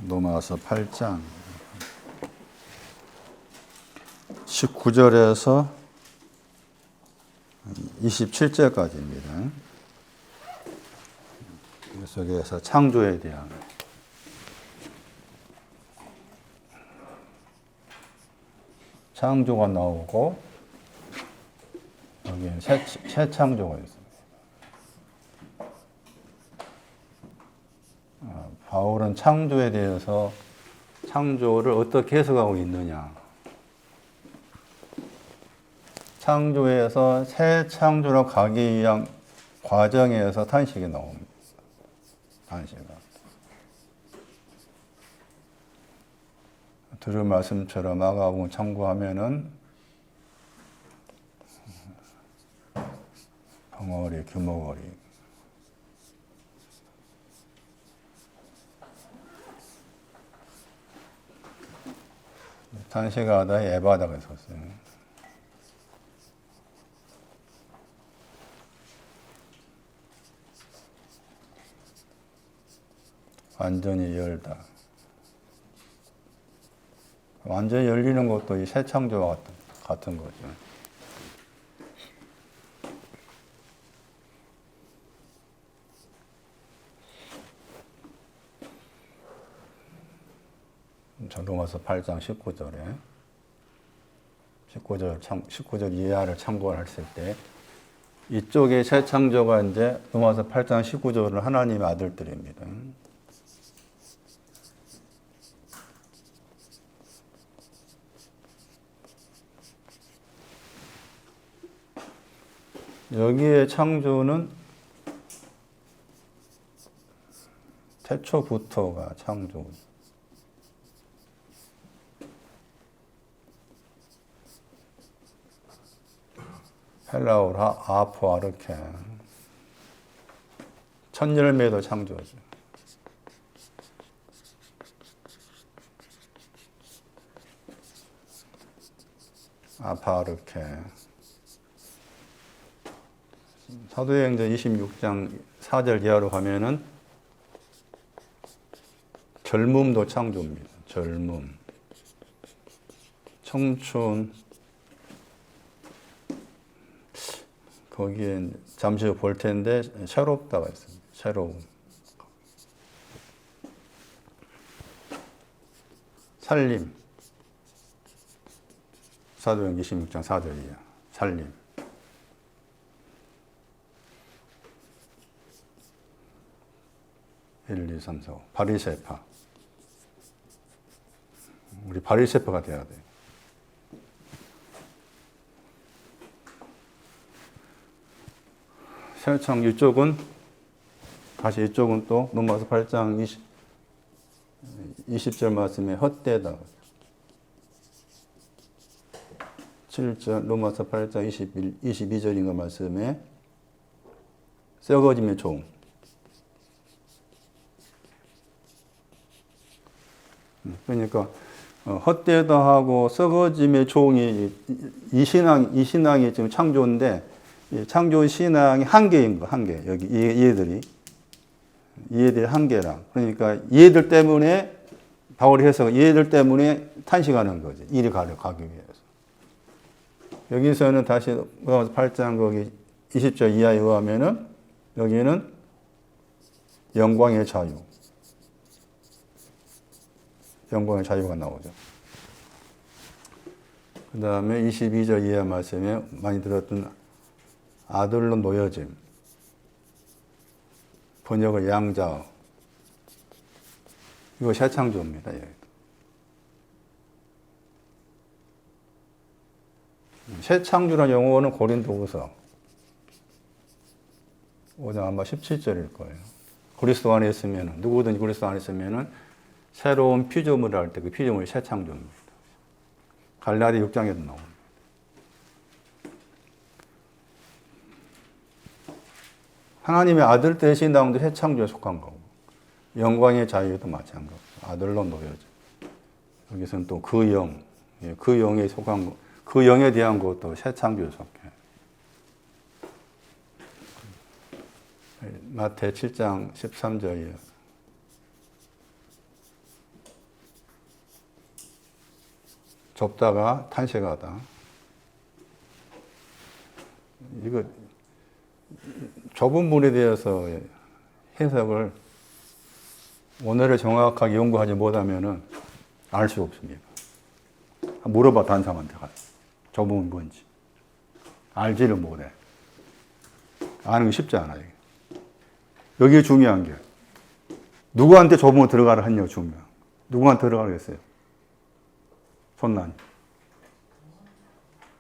로마서 8장 19절에서 27절까지입니다. 속에서 창조에 대한 창조가 나오고 여기에 새 창조가 있습니다. 바울은 창조에 대해서 창조를 어떻게 해석하고 있느냐. 창조에서 새 창조로 가기 위한 과정에서 탄식이 나옵니다. 탄식이. 들은 말씀처럼 마가복음 참고하면은 벙어리, 규모거리. 탄식하다에 에바다가 있었어요. 완전히 열다. 완전히 열리는 것도 이 새 창조와 같은 거죠. 로마서 8장 19절 이하를 참고했을 때 이쪽에 새 창조가 이제 로마서 8장 19절은 하나님의 아들들입니다. 여기에 창조는 태초부터가 창조. 헬라어로 아포아르케. 첫 열매도 창조죠. 아파르케. 사도행전 26장 4절 이하로 가면은 젊음도 창조입니다. 젊음. 청춘. 거기에 잠시 후 볼 텐데 새롭다가 있습니다. 새로움. 살림. 사도행전 26장 4절 이하. 살림. 바리새파. 우리 바리새파가 돼야 돼요. 새창 이쪽은 다시 이쪽은 또 로마서 8장 20절 말씀에 헛되다. 7절 로마서 8장 22절인가 말씀에 썩어짐의 종. 그러니까 헛되다 하고 썩어짐의 종이 이 신앙이 지금 창조인데 창조 신앙이 한계인 거, 한계. 여기 얘들이 한계라. 그러니까 얘들 때문에 바울이 해서 얘들 때문에 탄식하는 거지. 이리 가기 위해서. 여기서는 다시 8장 거기 20절 이하에 의하면은 여기는 영광의 자유. 영광의 자유가 나오죠. 그 다음에 22절 이하 말씀에 많이 들었던 아들로 놓여짐. 번역을 양자어. 이거 새 창조입니다. 새 창조라는 용어는 고린도후서 5장 아마 17절일 거예요. 그리스도 안에 있으면 누구든지 그리스도 안에 있으면은 새로운 피조물을 할 때 그 피조물이 새 창조입니다. 갈라디 6장에도 나옵니다. 하나님의 아들 때 신앙도 새 창조에 속한 거고 영광의 자유도 마찬가지고 아들로 놓여져. 여기서는 또 그 영, 그 영에 속한 거, 그 영에 대한 것도 새 창조에 속해. 마태 7장 13절이에요. 좁다가 탄식하다. 이거 좁은 문에 대해서 해석을 오늘을 정확하게 연구하지 못하면은 알 수 없습니다. 물어봐, 다른 사람한테 가서. 좁은 문이 뭔지. 알지를 못해. 아는 게 쉽지 않아요. 여기에 중요한 게 누구한테 좁은 문 들어가라 했냐고 중요한. 누구한테 들어가겠어요? 손난.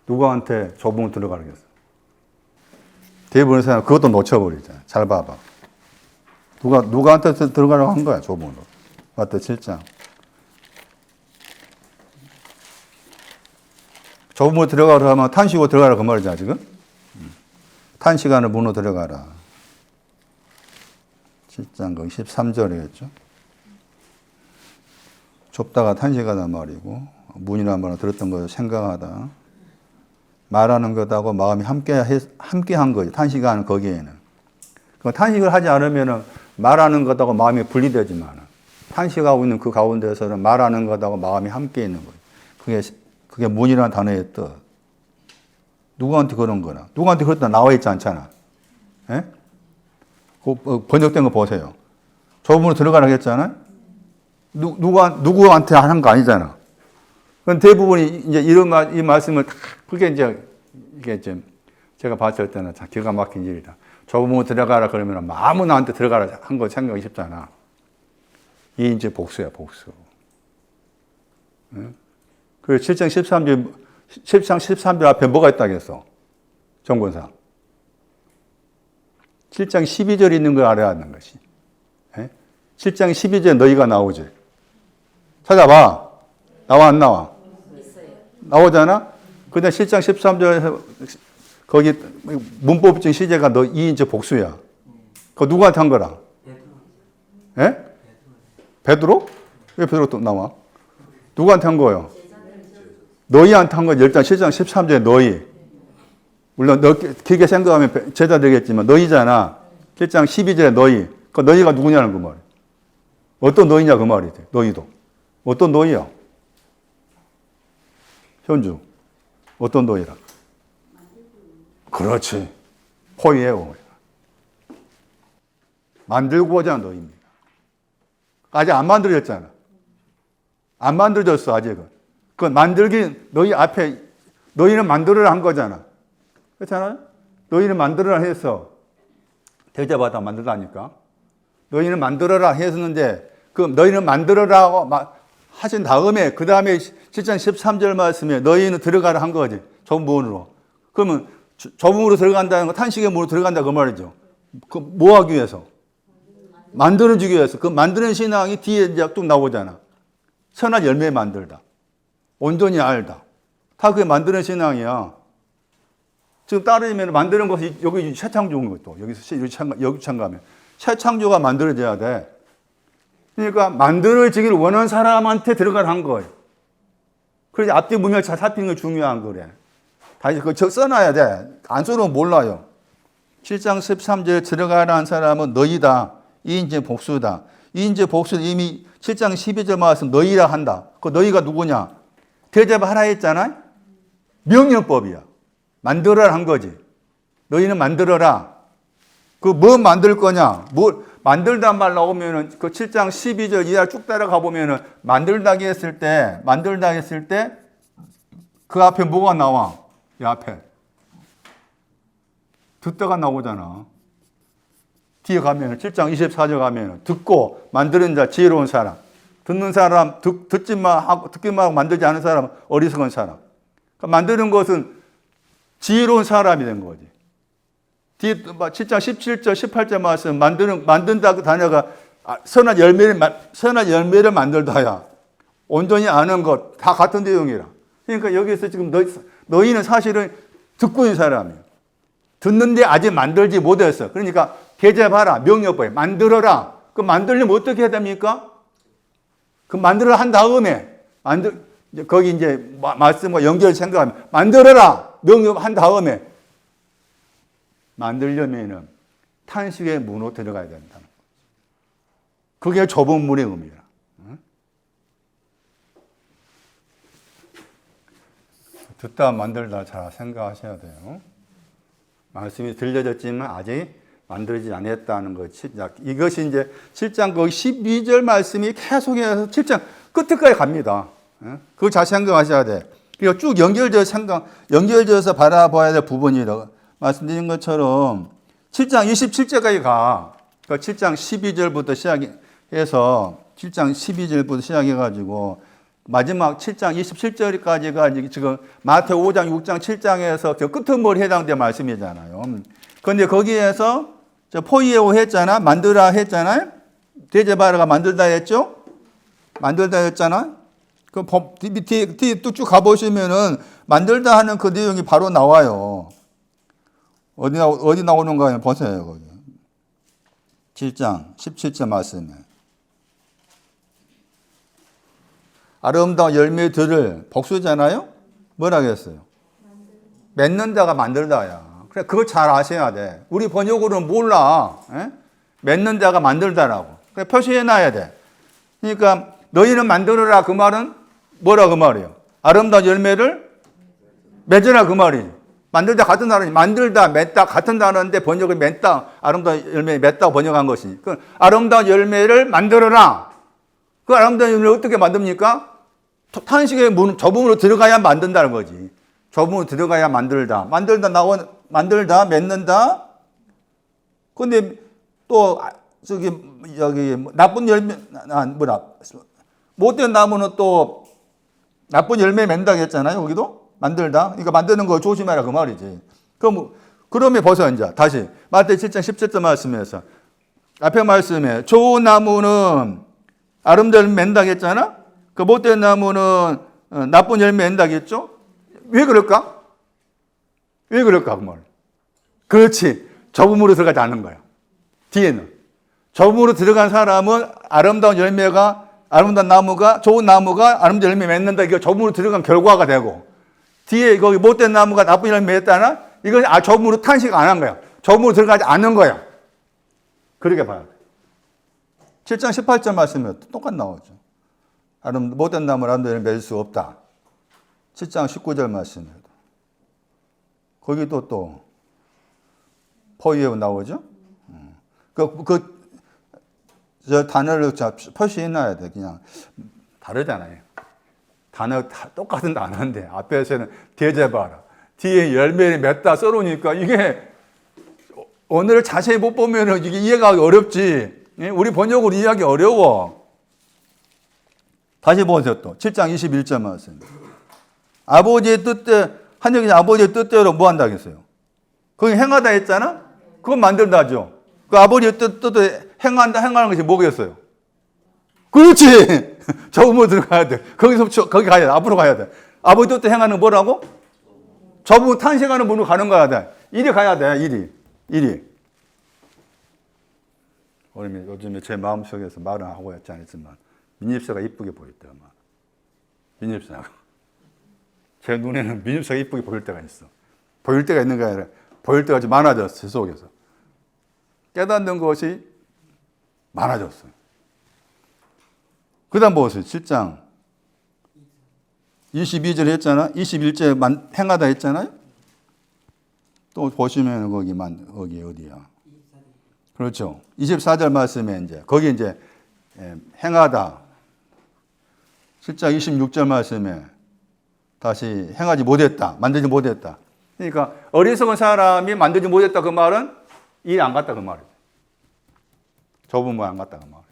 누구한테 좁은 문 들어가겠어요? 대부분의 사람 그것도 놓쳐버리잖아요. 잘 봐봐. 누구한테 들어가라고 한 거야, 좁은 문으로. 맞다, 7장. 좁은 문으로 들어가라 하면 탄식으로 들어가라 그 말이잖아, 지금. 탄식하는 문으로 들어가라. 7장 거기 13절이겠죠. 좁다가 탄식하다 말이고, 문이라는 말을 들었던 것을 생각하다. 말하는 것하고 마음이 함께 한 거지. 탄식하는 거기에는. 탄식을 하지 않으면 말하는 것하고 마음이 분리되지만, 탄식하고 있는 그 가운데서는 말하는 것하고 마음이 함께 있는 거예요. 그게 문이라는 단어의 뜻. 누구한테 그런 거나. 누구한테 그렇다 나와 있지 않잖아. 예? 번역된 거 보세요. 좁은 문으로 들어가라고 했잖아요. 누구한테 하는 거 아니잖아. 그건 대부분이 이제 이 말씀을 그게 이게 제가 봤을 때는 참 기가 막힌 일이다. 좁은 문으로 들어가라 그러면 아무나한테 들어가라 한 거 생각이 쉽잖아. 이 이제 복수야, 복수. 예? 그리고 7장 13절 앞에 뭐가 있다겠어? 정권상. 7장 12절이 있는 걸 알아야 하는 것이. 예? 7장 12절에 너희가 나오지. 찾아봐. 나와 안 나와? 나오잖아? 근데 7장 13절에서 거기 문법적인 시제가 이 이제 복수야. 그거 누구한테 한 거라? 예? 베드로? 왜 베드로 또 나와? 누구한테 한 거예요? 너희한테 한 거지. 일단 7장 13절에 너희. 물론 길게 생각하면 제자 되겠지만 너희잖아. 7장 12절에 너희. 그 너희가 누구냐는 그 말이야. 어떤 너희냐 그 말이지. 너희도. 어떤 너희야? 현주. 어떤 너희라? 그렇지. 포이에요. 만들고자 하는 너희입니다. 아직 안 만들어졌잖아. 안 만들어졌어, 아직은. 그 만들기, 너희 앞에, 너희는 만들어라 한 거잖아. 그렇잖아요? 너희는 만들어라 해서, 대접받아 만들라니까. 너희는 만들어라 했었는데, 그 너희는 만들어라고 하신 다음에, 그 다음에 7장 13절 말씀에 너희는 들어가라 한 거지. 좁은 문으로. 그러면 좁은 문으로 들어간다는 거, 탄식의 문으로 들어간다 그 말이죠. 그 뭐 하기 위해서? 만들어주기 위해서. 그 만드는 신앙이 뒤에 이제 뚝 나오잖아. 선한 열매 만들다. 온전히 알다. 다 그게 만드는 신앙이야. 지금 따르면 만드는 것이 여기 새 창조인 것도 여기 참가하면 새 창조가 만들어져야 돼. 그러니까 만들어지기를 원하는 사람한테 들어가라 한 거예요. 그래서 앞뒤 문맥 잘 살피는 게 중요한 거래. 다시 그거 써놔야 돼. 안 써놓으면 몰라요. 7장 13절에 들어가라 한 사람은 너희다. 이 이제 복수다. 이 이제 복수는 이미 7장 12절 말씀 너희라 한다. 그 너희가 누구냐? 대접하라 했잖아. 명령법이야. 만들어라 한 거지. 너희는 만들어라. 그 뭐 만들 거냐? 뭐 만들다 말 나오면은 그 7장 12절 이하 쭉 따라가 보면은 만들다 했을 때 그 앞에 뭐가 나와? 이 앞에 듣다가 나오잖아. 뒤에 가면은 7장 24절 가면은 듣고 만드는 자 지혜로운 사람. 듣는 사람, 듣기만 하고 만들지 않은 사람, 어리석은 사람. 그러니까 만드는 것은 지혜로운 사람이 된 거지. 뒤에 7장 17절, 18절 말씀, 만든다 그 단어가 선한 열매를 만들다야. 온전히 아는 것, 다 같은 내용이라. 그러니까 여기서 지금 너희는 사실은 듣고 있는 사람이에요. 듣는데 아직 만들지 못했어. 그러니까 대접하라, 명령법에 만들어라. 그 만들려면 어떻게 해야 됩니까? 그 만들어라 한 다음에 거기 이제 말씀과 연결 생각하면 만들어라 명령한 다음에 만들려면은 탄식의 문으로 들어가야 된다는 거죠. 그게 좁은 문의 의미야. 듣다 만들다 잘 생각하셔야 돼요. 말씀이 들려졌지만 아직 만들어지지 않았다는 것. 이것이 이제 7장 그 12절 말씀이 계속해서 7장 끝까지 갑니다. 그거 잘 생각하셔야 돼. 그러니까 쭉 연결져서 바라봐야 될 부분이라고 말씀드린 것처럼 7장 27절까지 가. 그러니까 7장 12절부터 시작해서 7장 12절부터 시작해가지고 마지막 7장 27절까지가 지금 마태오 5장, 6장, 7장에서 저 끄트머리 해당된 말씀이잖아요. 그런데 거기에서 저 포이에오 했잖아. 만들라 했잖아요. 대제바라가 만들다 했죠. 만들다 했잖아. 그 뒤에 쭉 가보시면은 만들다 하는 그 내용이 바로 나와요. 어디 나오는가 보세요. 거기. 7장 17절 말씀에. 아름다운 열매들을 복수잖아요. 뭐라 그랬어요? 맺는다가 만들다야. 그래, 그걸 잘 아셔야 돼. 우리 번역으로는 몰라. 맺는다가 만들다라고. 그래, 표시해놔야 돼. 그러니까 너희는 만들어라 그 말은 뭐라 그 말이에요? 아름다운 열매를 맺으라 그 말이에요. 만들다 같은 단어니 만들다, 맺다 같은 단어인데 번역을 맺다, 아름다운 열매 맺다고 번역한 것이니. 그 아름다운 열매를 만들어라. 그 아름다운 열매를 어떻게 만듭니까? 탄식의 저분으로 들어가야 만든다는 거지. 저분으로 들어가야 만들다. 만들다, 맺는다. 근데 또 여기 나쁜 열매, 못된 나무는 또 나쁜 열매 맺는다고 했잖아요. 거기도 만들다. 그러니까 만드는 거 조심해라 그 말이지. 그러면 벌써 이제 다시 마태 7장 17절 말씀에서 앞에 말씀에 좋은 나무는 아름다운 열매 맺는다고 했잖아. 그 못된 나무는 나쁜 열매 맺는다고 했죠. 왜 그럴까? 왜 그럴까 그 말. 그렇지. 저음으로 들어가지 않는 거야. 뒤에는 저음으로 들어간 사람은 아름다운 나무가 좋은 나무가 아름다운 열매 맺는다. 이거 저음으로 들어간 결과가 되고 뒤에 거기 못된 나무가 나쁜 열매 맺었다나 이건 저음으로 탄식 안 한 거야. 저음으로 들어가지 않는 거야. 그렇게 봐야 돼. 7장 18절 말씀에 똑같이 나오죠. 못된 나무는 아름다운 열매 맺을 수 없다. 7장 19절 말씀에도 거기도 또 포이에 나오죠. 저 단어를 표시해놔야 돼. 그냥 다르잖아요. 단어 똑같은 단어인데 앞에서는 대제바라 뒤에 열매를 맺다 써놓으니까 이게 오늘 자세히 못 보면 이게 이해가 어렵지. 우리 번역으로 이해하기 어려워. 다시 보세요. 또 7장 21절 말씀. 아버지의 뜻대로 하늘의 아버지의 뜻대로 뭐 한다고 했어요? 거기 행하다 했잖아. 그건 만들다죠. 그 아버지의 뜻대로 행하는 것이 뭐겠어요? 그렇지. 저음으로 들어가야 돼. 거기 가야 돼. 앞으로 가야 돼. 아버지 뜻대로 행하는 뭐라고? 저분 탄식하는 분으로 가는 거야 돼. 이리 가야 돼. 이리. 요즘에 제 마음속에서 말은 하고 있지 않지만 민입사가 이쁘게 보였다. 민입사가. 제 눈에는 민입사가 이쁘게 보일 때가 있어. 보일 때가 있는 게 아니라 보일 때가 좀 많아졌어. 제 속에서. 깨닫는 것이 많아졌어요. 그 다음 보세요. 7장 22절 했잖아. 21절 행하다 했잖아요. 또 보시면 거기 어디야. 그렇죠. 24절 말씀에 거기 행하다. 7장 26절 말씀에 다시 행하지 못했다. 만들지 못했다. 그러니까 어리석은 사람이 만들지 못했다 그 말은 일 안 갔다 그 말이에요. 저분은 안 갔다 그 말이에요.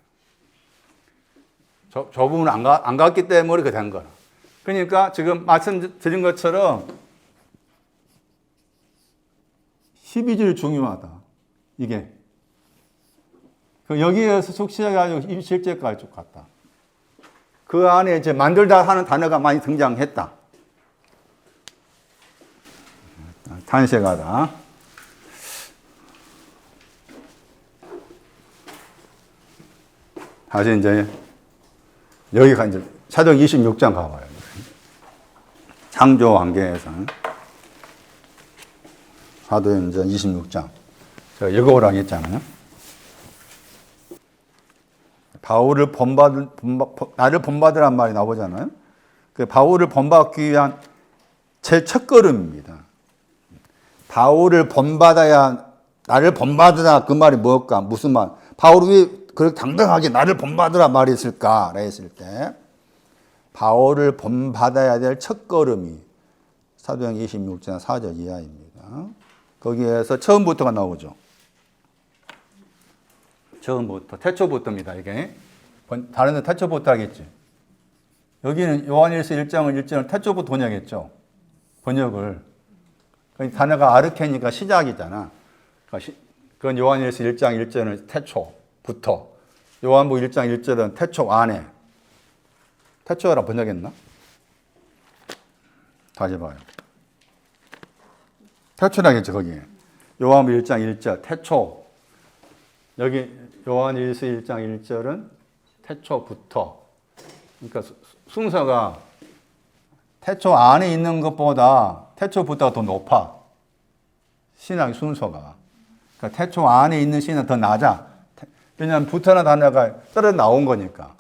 저분은 안 갔기 때문에 그렇게 된 거라. 그러니까 지금 말씀드린 것처럼 12절 중요하다. 이게. 여기에서 속시해가지고 27절까지 쭉 갔다. 그 안에 만들다 하는 단어가 많이 등장했다. 탄식하다. 다시 여기가 사도행 26장 가봐요. 창조 환경에서. 사도행 26장. 제가 읽어오라고 했잖아요. 바울을 나를 본받으란 말이 나오잖아요. 그 바울을 본받기 위한 제 첫걸음입니다. 바울을 본받아야, 나를 본받으라 그 말이 뭘까? 무슨 말? 바울이 왜 그렇게 당당하게 나를 본받으라 말했을까? 했을 때 바울을 본받아야 될 첫걸음이 사도행 26장 4절 이하입니다. 거기에서 처음부터가 나오죠. 처음부터, 태초부터입니다. 이게 다른 데 태초부터 하겠지. 여기는 요한일서 1장을 1절을 태초부터 번역했죠. 번역을. 단어가 아르케니까 시작이잖아. 그건 요한일서 1장 1절은 태초부터. 요한복 1장 1절은 태초 안에. 태초라 번역했나? 다시 봐요. 태초라겠죠, 거기에. 요한복 1장 1절, 태초. 여기 요한일서 1장 1절은 태초부터. 그러니까 순서가 태초 안에 있는 것보다 태초부터가 더 높아. 신앙의 순서가. 그러니까 태초 안에 있는 신은 더 낮아. 왜냐하면 부터라는 단어가 떨어져 나온 거니까.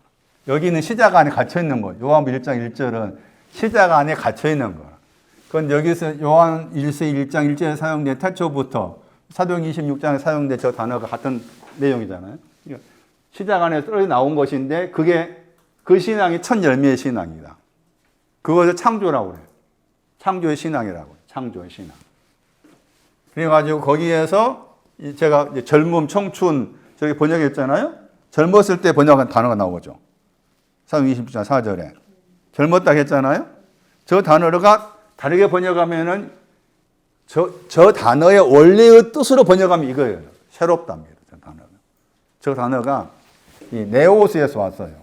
여기는 시작 안에 갇혀 있는 거예요. 요한복 1장 1절은 시작 안에 갇혀 있는 거야. 그건 여기서 요한 1서 1장 1절에 사용된 태초부터 사도행 26장에 사용된 저 단어가 같은 내용이잖아요. 시작 안에 떨어져 나온 것인데 그게 그 신앙이 첫 열매의 신앙이다. 그것을 창조라고 그래요. 창조의 신앙이라고. 창조의 신앙. 그래가지고 거기에서 제가 이제 젊음, 청춘 저기 번역했잖아요. 젊었을 때 번역한 단어가 나오죠. 사도행 26장 4절에. 젊었다 했잖아요. 저 단어가 다르게 번역하면은 저 단어의 원래의 뜻으로 번역하면 이거예요. 새롭답니다. 저 단어가. 저 단어가 이 네오스에서 왔어요.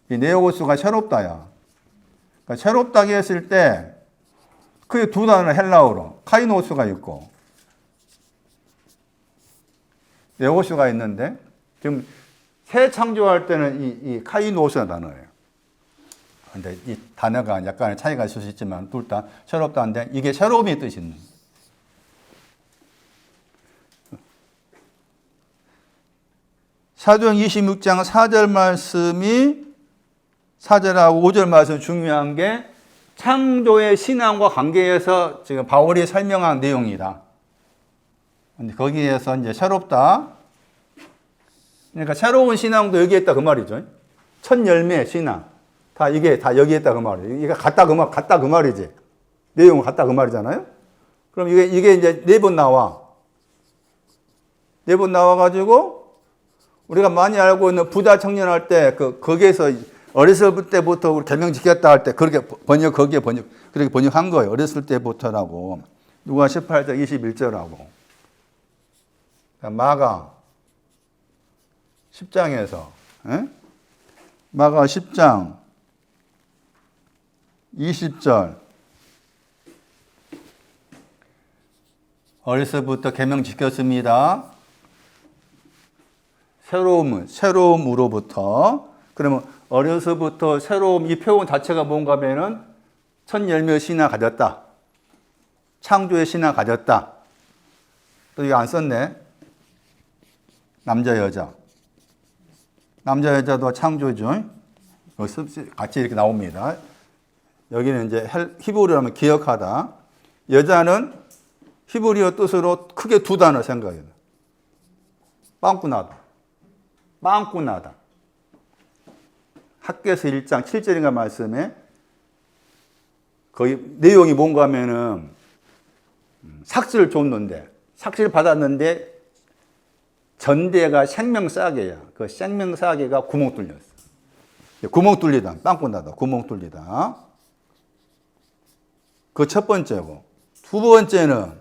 이 네오스가 새롭다야. 그러니까 새롭다고 했을 때 그게 두 단어 헬라어로 카이노스가 있고 네오스가 있는데 지금 새 창조할 때는 이 카이노스가 단어예요. 근데 이 단어가 약간의 차이가 있을 수 있지만 둘 다 새롭다는데 이게 새로움의 뜻이 있는 거예요. 사도행 26장 4절 말씀이 4절하고 5절 말씀 중요한 게 창조의 신앙과 관계해서 지금 바울이 설명한 내용이다. 근데 거기에서 이제 새롭다. 그러니까 새로운 신앙도 여기에 있다 그 말이죠. 첫 열매 신앙. 이게 다 여기에 있다 그 말이에요. 이게 같다 그 말이지. 내용은 같다 그 말이잖아요. 그럼 이게 이제 4번 나와. 4번 나와가지고 우리가 많이 알고 있는 부자 청년 할 때 거기에서 어렸을 때부터 우리 계명 지켰다 할 때 그렇게 그렇게 번역한 거예요. 어렸을 때부터라고. 누가 18절 21절하고. 마가 10장에서 마가 10장 20절 어려서부터 계명 지켰습니다. 새로움으로부터. 그러면 어려서부터 새로움, 이 표현 자체가 뭔가 하면은 첫 열매 신앙 가졌다. 창조의 신앙 가졌다. 또 이거 안 썼네. 남자, 여자. 남자, 여자도 창조죠. 같이 이렇게 나옵니다. 여기는 이제 히브리어로 하면 기억하다. 여자는 히브리어 뜻으로 크게 두 단어 생각해요. 빵꾸나다. 빵꾸나다. 학교에서 1장 7절인가 말씀에 거의 내용이 뭔가 하면은 삭스를 줬는데 삭스를 받았는데 전대가 생명싸개야. 그 생명싸개가 구멍 뚫렸어. 구멍 뚫리다. 빵꾸나다. 구멍 뚫리다. 그 첫 번째고. 두 번째는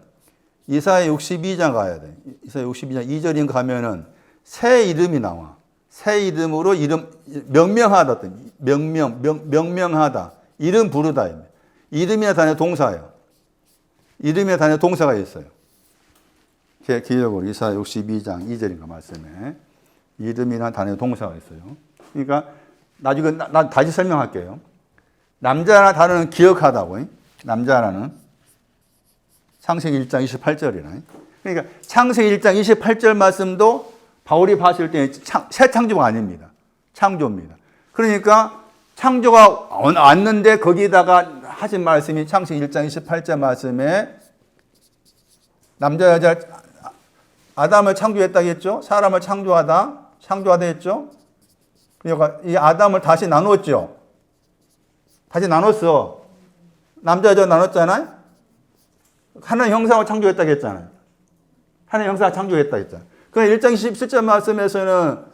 이사야 62장 가야 돼. 이사야 62장 2절인가 가면은 새 이름이 나와. 새 이름으로 명명하다. 명명하다. 이름 부르다. 이름이나 단어 동사예요. 이름이나 단어 동사가 있어요. 제 기억으로 이사야 62장 2절인가 말씀에 이름이나 단어 동사가 있어요. 그러니까 나중에 나 다시 설명할게요. 남자나 단어는 기억하다고. 남자라는 창세기 1장 28절이나. 그러니까 창세기 1장 28절 말씀도 바울이 봤을 때 새 창조가 아닙니다. 창조입니다. 그러니까 창조가 왔는데 거기다가 하신 말씀이 창세기 1장 28절 말씀에 남자 여자 아담을 창조했다 했죠. 사람을 창조하다 했죠. 그러니까 이 아담을 다시 나눴죠. 다시 나눴어. 남자 여자 나눴잖아요. 하나님 형상을 창조했다 했잖아요. 하나님 형상을 창조했다 했잖아요. 그러니까 1장 27절 말씀에서는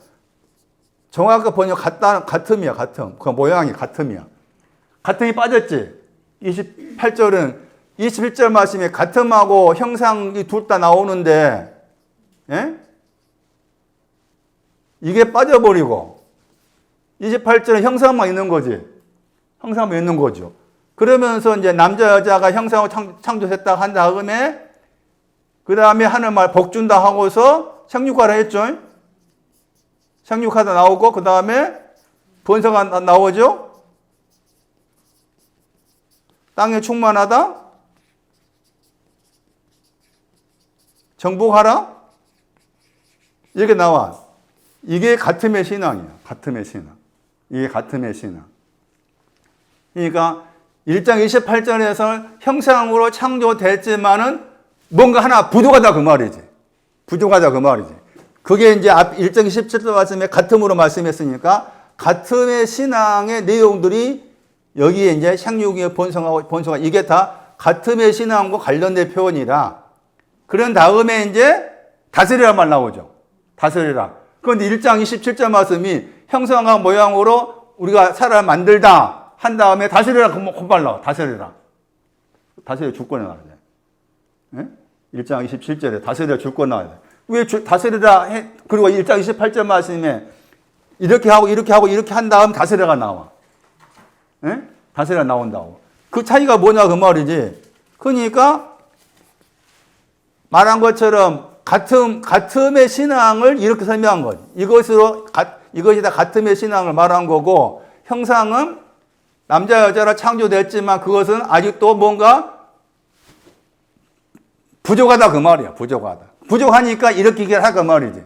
정확한 번역 같음이야, 같음. 그 모양이 같음이야. 같음이 빠졌지. 28절은 21절 말씀에 같음하고 형상이 둘 다 나오는데, 예? 이게 빠져버리고, 28절은 형상만 있는 거지. 형상만 있는 거죠. 그러면서 이제 남자, 여자가 형상을 창조했다 한 다음에, 그 다음에 하는 말 복준다 하고서 생육하라 했죠. 생육하다 나오고, 그 다음에 번성하다 나오죠. 땅에 충만하다. 정복하라. 이렇게 나와. 이게 같음의 신앙이야. 같음의 신앙. 이게 같음의 신앙. 그러니까 1장 28절에서 형상으로 창조됐지만은 뭔가 하나 부족하다 그 말이지. 부족하다 그 말이지. 그게 이제 앞 1장 27절 말씀에 같음으로 말씀했으니까 같음의 신앙의 내용들이 여기에 이제 생육의 번성하고 이게 다 같음의 신앙과 관련된 표현이라. 그런 다음에 이제 다스리라 말 나오죠. 다스리라. 그런데 1장 27절 말씀이 형상과 모양으로 우리가 사람을 만들다 한 다음에 다스리라 곧발 나와. 다스리라. 다스리라 주권에 나와야 돼. 예? 1장 27절에 다스리라 주권 나와야 돼. 왜 다스리라 해? 그리고 1장 28절 말씀에 이렇게 하고 이렇게 한 다음 다스리라가 나와. 예? 다스리라 나온다고. 그 차이가 뭐냐 그 말이지. 그러니까 말한 것처럼 같음의 신앙을 이렇게 설명한 거지. 이것이 다 같음의 신앙을 말한 거고, 형상은 남자 여자로 창조됐지만 그것은 아직도 뭔가 부족하다 그 말이야. 부족하다. 부족하니까 이렇게 하라 그 말이지.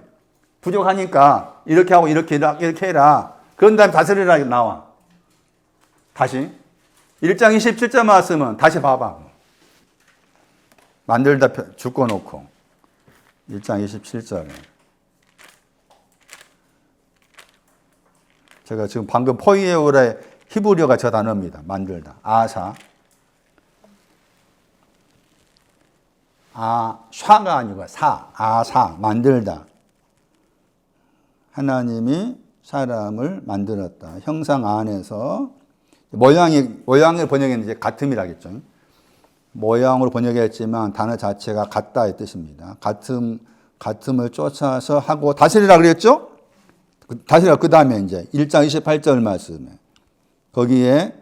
부족하니까 이렇게 하고 이렇게 해라. 그런 다음에 다스리라 나와. 다시 1장 27절 말씀은 다시 봐봐. 만들다 묶어놓고 1장 27절에 제가 지금 방금 포이에오라의 히브리어가 저 단어입니다. 만들다. 아사. 샤가 아니고 아사. 만들다. 하나님이 사람을 만들었다. 형상 안에서 모양을 번역했는데 같음이라겠죠. 모양으로 번역했지만 단어 자체가 같다의 뜻입니다. 같음을 쫓아서 하고 다스리라 그랬죠? 다스리라 그 다음에 이제 1장 28절 말씀에 거기에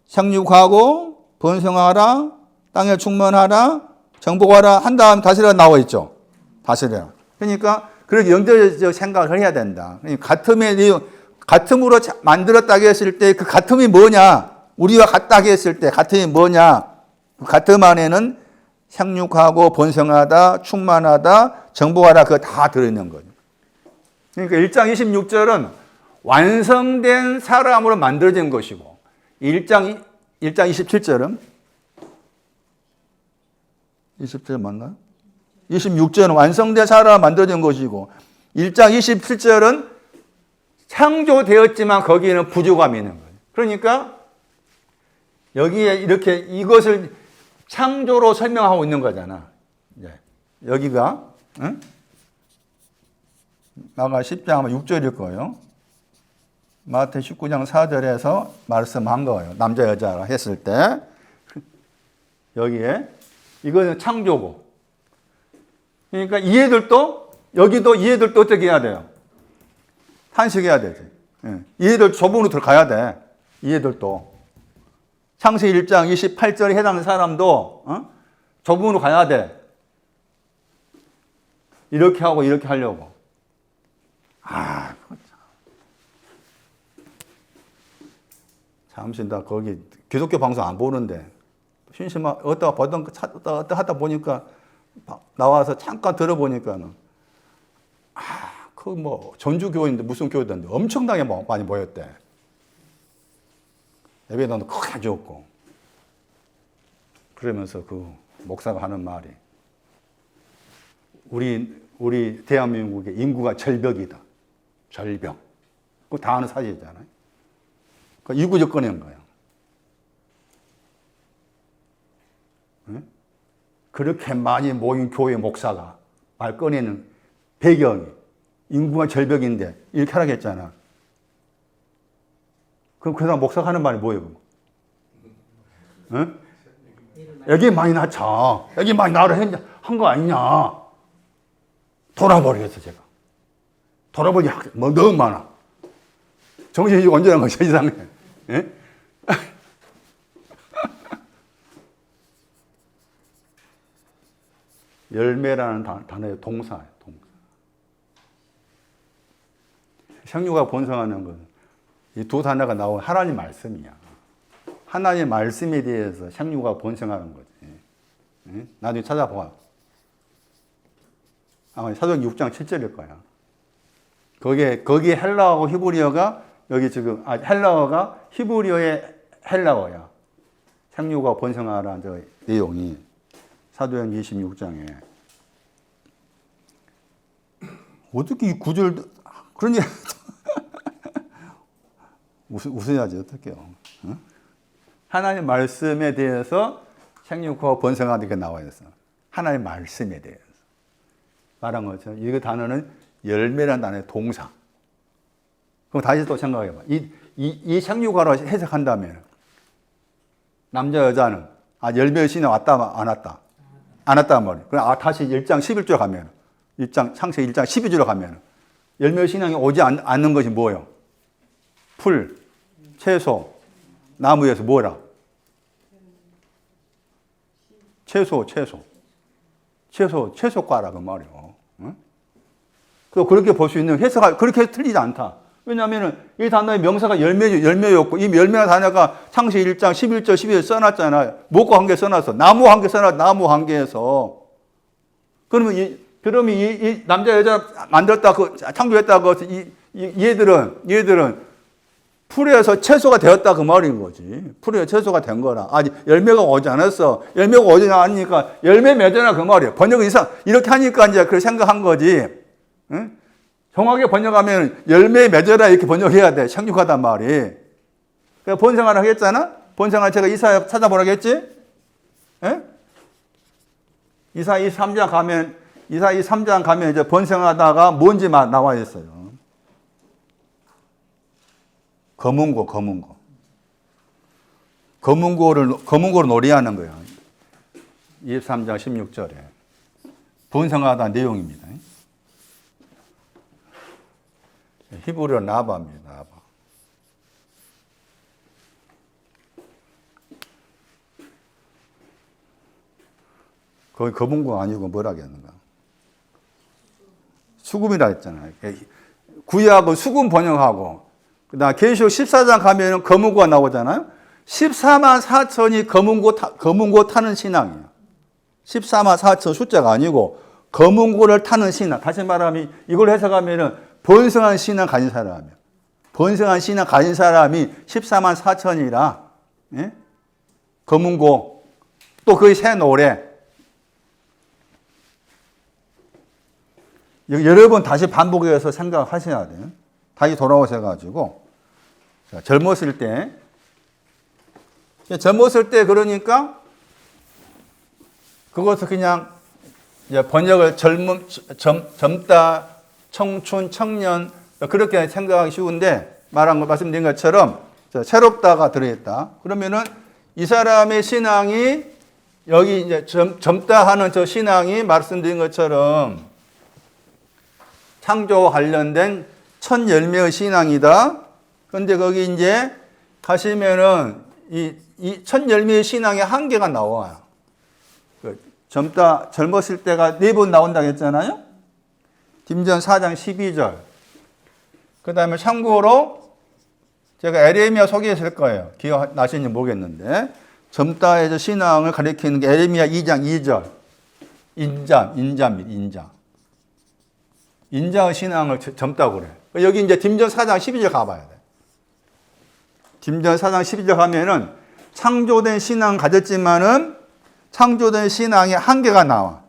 생육하고 번성하라, 땅에 충만하라, 정복하라 한 다음 다스리라 나와 있죠. 다스리라. 그러니까 그렇게 연결적 생각을 해야 된다. 같음의 내용, 같음으로 만들었다고 했을 때 그 같음이 뭐냐? 우리와 같다고 했을 때 같음이 뭐냐? 그 같음 안에는 생육하고 번성하다, 충만하다, 정복하다 그거 다 들어있는 거죠. 그러니까 1장 26절은 완성된 사람으로 만들어진 것이고 1장 27절은 20절 맞나요? 26절은 완성된 사람으로 만들어진 것이고 1장 27절은 창조되었지만 거기에는 부족함이 있는 거예요. 그러니까 여기에 이렇게 이것을 창조로 설명하고 있는 거잖아. 여기가 응? 마가 10장 아마 6절일 거예요. 마태 19장 4절에서 말씀한 거예요. 남자 여자라 했을 때 여기에 이거는 창조고. 그러니까 여기도 이해들도 어떻게 해야 돼요? 탄식해야 되지. 이해들 저분으로 들어가야 돼. 이해들도. 창세기 1장 28절에 해당하는 사람도 저분으로 가야 돼. 이렇게 하고 이렇게 하려고. 잠시 나 거기 기독교 방송 안 보는데 심심하 어디다 보던 어디다 하다 보니까 나와서 잠깐 들어보니까는 그 뭐 전주교회인데 무슨 교회인데 엄청나게 많이 모였대. 예배당도 크게 해줬고 그러면서 그 목사가 하는 말이 우리 대한민국의 인구가 절벽이다. 절벽. 그거 다 아는 사실이잖아요. 그 이구적 꺼낸 거예요. 네? 그렇게 많이 모인 교회 목사가 말 꺼내는 배경이 인구가 절벽인데 이렇게 하라겠잖아. 그럼 그 사람 목사가 하는 말이 뭐예요? 응? 여기 많이 낳자. 여기 많이 낳으라 한 거 아니냐. 돌아버리겠어, 제가. 돌아버리 뭐 너무 많아. 정신이 온전한 것이 이상해. 예? 열매라는 단어의 동사예요, 동사. 생육과 번성하는 건 이 두 단어가 나온 하나님 말씀이야. 하나님 말씀에 대해서 생육과 번성하는 거지. 예? 나중에 찾아봐. 아마 사도행전 6장 7절일 거야. 거기에 헬라어하고 히브리어가 여기 지금 헬라어가 히브리어의 헬라어야. 생육과 번성하라는 저 내용이 사도행전 26장에 어떻게 이 구절 그러니 웃어야지 어떡해요. 어? 하나님 말씀에 대해서 생육과 번성하는 게 나와 있어. 하나님 말씀에 대해서 말한 거죠. 이 단어는 열매라는 단어의 동사. 그럼 다시 또 생각해봐. 이 생육과로 해석한다면 남자 여자는 열매의 신이 왔다 안 왔다? 안 왔단 말이에요. 그럼 다시 1장 11절 가면 창세기 1장 12절로 가면 열매의 신앙이 오지 않는 것이 뭐예요? 풀, 채소, 나무에서 뭐라? 채소과라 그 말이에요. 응? 그렇게 볼 수 있는 해석이 그렇게 틀리지 않다. 왜냐하면 이 단어의 명사가 열매였고 이 열매의 단어가 창세기 1장 11절 12절 써놨잖아요. 무엇과 관계 써놨어? 나무 관계 써놨어. 나무 관계에서. 그러면 이 남자 여자 만들었다 창조했다 얘들은 풀에서 채소가 되었다 그 말인 거지. 풀에서 채소가 된 거라. 아직 열매가 오지 않았어. 열매가 오지 않으니까 열매 맺어라 그 말이야. 번역은 이렇게 하니까 이제 그렇게 생각한 거지. 응? 정확하게 번역하면 열매 맺어라 이렇게 번역해야 돼. 생육하단 말이. 그러니까 번성하라 하겠잖아. 번성할 제가 이사야 찾아보라고 했지. 예? 이사야 3장 가면 이제 번성하다가 뭔지 나와 있어요. 검은고를 놀이하는 거야. 23장 16절에. 번성하다 내용입니다. 히브리어 나바입니다. 나바. 거기 검은고 아니고 뭐라겠는가? 수금이라 했잖아요. 구약은 수금 번역하고 그다음 계시록 14장 가면은 검은고가 나오잖아요. 14만 4천이 검은고 타는 신앙이에요. 14만 4천 숫자가 아니고 검은고를 타는 신앙. 다시 말하면 이걸 해석하면은 번성한 신앙 가진 사람이에요. 번성한 신앙 가진 사람이 14만 4천이라. 예? 검은고 또 그 새 노래. 여러 번 다시 반복해서 생각하셔야 돼요. 다시 돌아오셔가지고 젊었을 때 그러니까 그것을 그냥 번역을 젊다, 청춘, 청년 그렇게 생각하기 쉬운데 말씀드린 것처럼 새롭다가 들어있다. 그러면은 이 사람의 신앙이 여기 이제 젊다 하는 저 신앙이 말씀드린 것처럼 창조와 관련된 첫 열매의 신앙이다. 그런데 거기 이제 가시면은 이 첫 열매의 신앙의 한계가 나와요. 젊었을 때가 4번 나온다고 했잖아요. 김전 4장 12절. 그 다음에 참고로 제가 에레미야 소개했을 거예요. 기억나시는지 모르겠는데 젊다의 신앙을 가리키는 게 에레미야 2장 2절. 인자입니다. 인자의 신앙을 젊다고 그래. 여기 이제 딤전 4장 12절 가봐야 돼. 딤전 4장 12절 가면은 창조된 신앙 가졌지만은 창조된 신앙의 한계가 나와.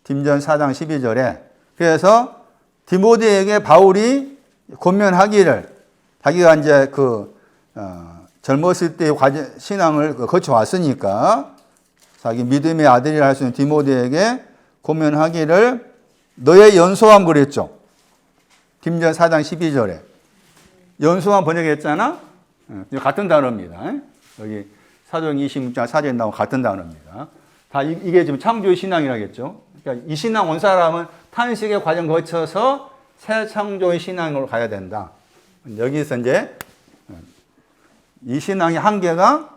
딘전 4장 12절에. 그래서 디모데에게 바울이 권면하기를, 자기가 이제 젊었을 때의 신앙을 거쳐왔으니까 자기 믿음의 아들이라 할 수 있는 디모데에게 권면하기를 너의 연소함 그랬죠. 딘전 4장 12절에. 연소함 번역했잖아. 같은 단어입니다. 여기 사도행 26장 4절에 나온 같은 단어입니다. 다 이게 지금 창조의 신앙이라겠죠. 그러니까 이 신앙 온 사람은 탄식의 과정 거쳐서 새 창조의 신앙으로 가야 된다. 여기서 이제 이 신앙의 한계가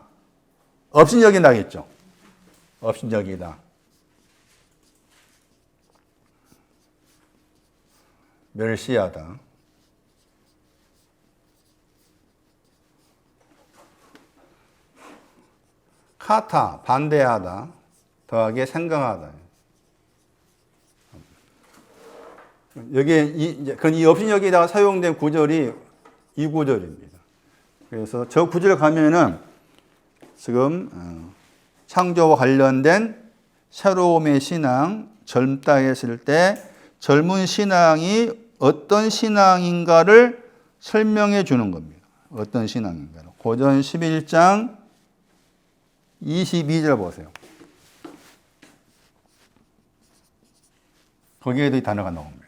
업신여긴다겠죠. 업신여기다. 멸시하다. 카타, 반대하다. 더하기 생각하다. 여기에 이 업신여기다가 사용된 구절이 이 구절입니다. 그래서 저 구절 가면은 지금 창조와 관련된 새로움의 신앙, 젊다 했을 때 젊은 신앙이 어떤 신앙인가를 설명해 주는 겁니다. 어떤 신앙인가를. 고전 11장 22절 보세요. 거기에도 이 단어가 나옵니다.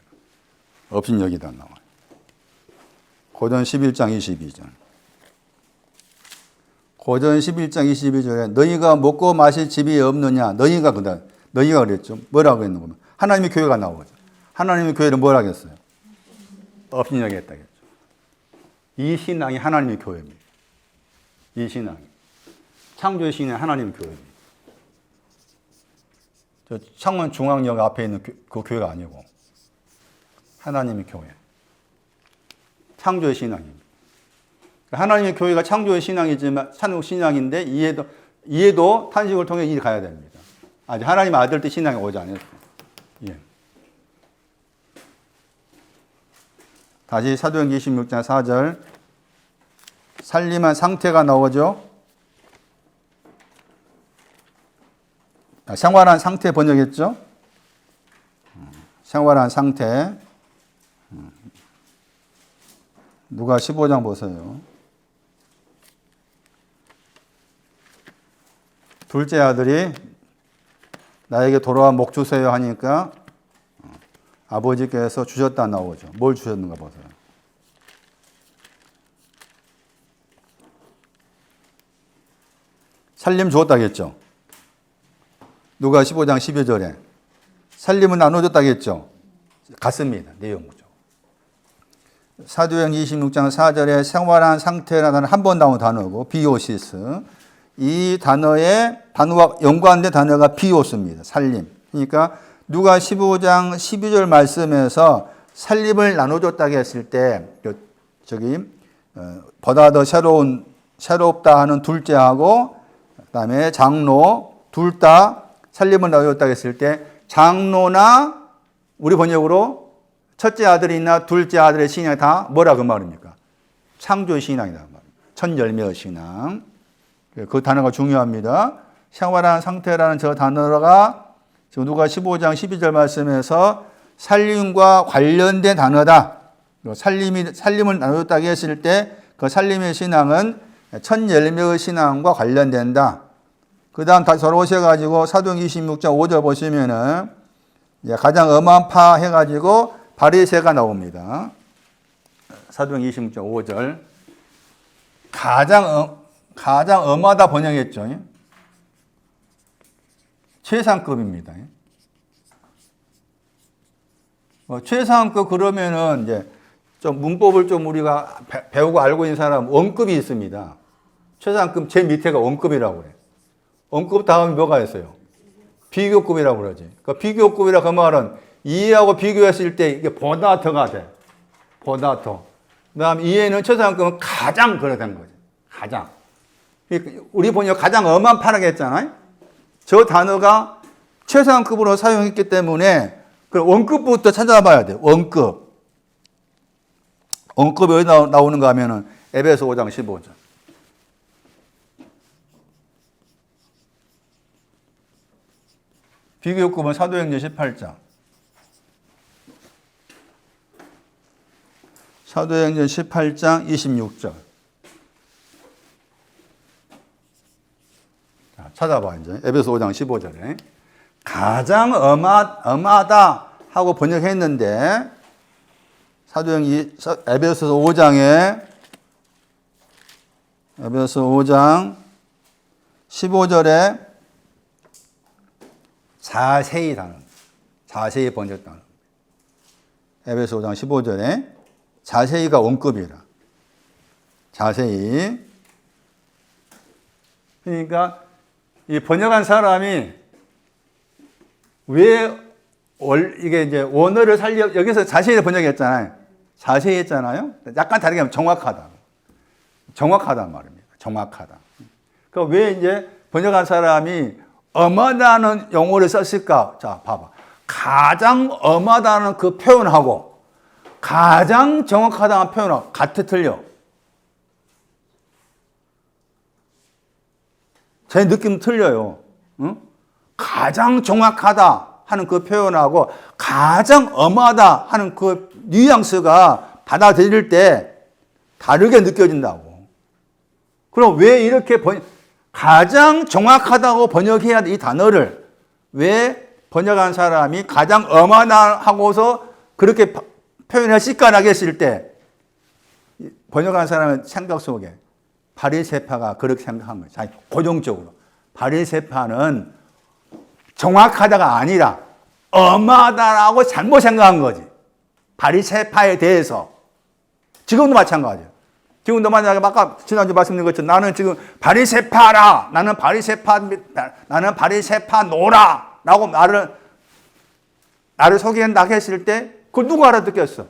업신여기다 나와요. 고전 11장 22절. 고전 11장 22절에 너희가 먹고 마실 집이 없느냐. 너희가 그랬죠. 뭐라고 했는 거면 하나님의 교회가 나오죠. 하나님의 교회를 뭐라 하겠어요? 업신여기했다겠죠. 이 신앙이 하나님의 교회입니다. 이 신앙이. 창조의 신앙이 하나님의 교회입니다. 저 창원 중앙역 앞에 있는 그 교회가 아니고 하나님의 교회. 창조의 신앙입니다. 하나님의 교회가 창조의 신앙이지만 찬양 신앙인데 이해도 탄식을 통해 이 가야 됩니다. 아직 하나님의 아들 때 신앙이 오지 않았어요. 예. 다시 사도행전 26장 4절 살림한 상태가 나오죠. 생활한 상태 번역했죠. 생활한 상태. 누가 15장 보세요. 둘째 아들이 나에게 돌아와 목 주세요 하니까 아버지께서 주셨다 나오죠. 뭘 주셨는가 보세요. 살림 주었다겠죠. 누가 15장 12절에 살림은 나눠줬다겠죠. 같습니다. 내용이죠. 사도행 26장 4절에 생활한 상태라는 한 번 나온 단어고 비오시스. 이 단어와 연관된 단어가 비오스입니다. 살림. 그러니까 누가 15장 12절 말씀에서 살림을 나눠줬다고 했을 때 보다 더 새롭다 하는 둘째하고 그다음에 장로 둘 다 살림을 나눠줬다고 했을 때 장로나 우리 번역으로 첫째 아들이나 둘째 아들의 신앙이 다 뭐라 그 말입니까? 창조의 신앙이다. 첫 열매의 신앙. 그 단어가 중요합니다. 생활한 상태라는 저 단어가 지금 누가 15장 12절 말씀에서 살림과 관련된 단어다. 살림을 나누었다고 했을 때 그 살림의 신앙은 첫 열매의 신앙과 관련된다. 그 다음 다시 돌아오셔가지고 사도행 26장 5절 보시면은 가장 엄한 파 해가지고 바리새가 나옵니다. 사도행 26장 5절. 가장 엄하다 번역했죠. 최상급입니다. 최상급 그러면은 이제 좀 문법을 좀 우리가 배우고 알고 있는 사람 원급이 있습니다. 최상급 제 밑에가 원급이라고 그래. 원급 다음에 뭐가 있어요? 비교급이라고 그러지. 그 비교급이라 그 말은 이해하고 비교했을 때 이게 보다 더가 돼. 보다 더. 그 다음 이해는 최상급은 가장 그래 된 거지. 가장. 우리 번역 가장 엄한 파라고 했잖아요. 저 단어가 최상급으로 사용했기 때문에 그 원급부터 찾아봐야 돼. 원급. 원급이 어디 나오는가 하면은 에베소 5장 15절. 비교급은 사도행전 18장. 사도행전 18장 26절. 자, 찾아봐, 이제. 에베소 5장 15절에. 가장 엄하다 하고 번역했는데, 에베소 5장 15절에 자세히 번역하는. 에베소 5장 15절에 자세히가 원급이라. 자세히. 그러니까 이 번역한 사람이 왜 이게 이제 원어를 여기서 자세히 번역했잖아요. 자세히 했잖아요. 약간 다르게 하면 정확하다. 정확하단 말입니다. 정확하다. 그러니까 왜 이제 번역한 사람이 엄하다는 용어를 썼을까? 자, 봐봐. 가장 엄하다는 그 표현하고 가장 정확하다는 표현하고 틀려. 제 느낌 틀려요. 응? 가장 정확하다 하는 그 표현하고 가장 엄하다 하는 그 뉘앙스가 받아들일 때 다르게 느껴진다고. 그럼 왜 이렇게 가장 정확하다고 번역해야 돼? 이 단어를 왜 번역한 사람이 가장 엄하다 하고서 그렇게 표현했을까 하겠을 때 번역한 사람의 생각 속에 바리새파가 그렇게 생각한 거예요. 자기 고정적으로. 바리새파는 정확하다가 아니라 엄하다라고 잘못 생각한 거지. 바리새파에 대해서. 지금도 마찬가지예요. 지금도 만약에 아까 지난주 말씀드린 것처럼 나는 지금 바리새파라. 나는 바리새파노라. 라고 나를 소개한다 했을 때 그걸 누가 알아듣겠어?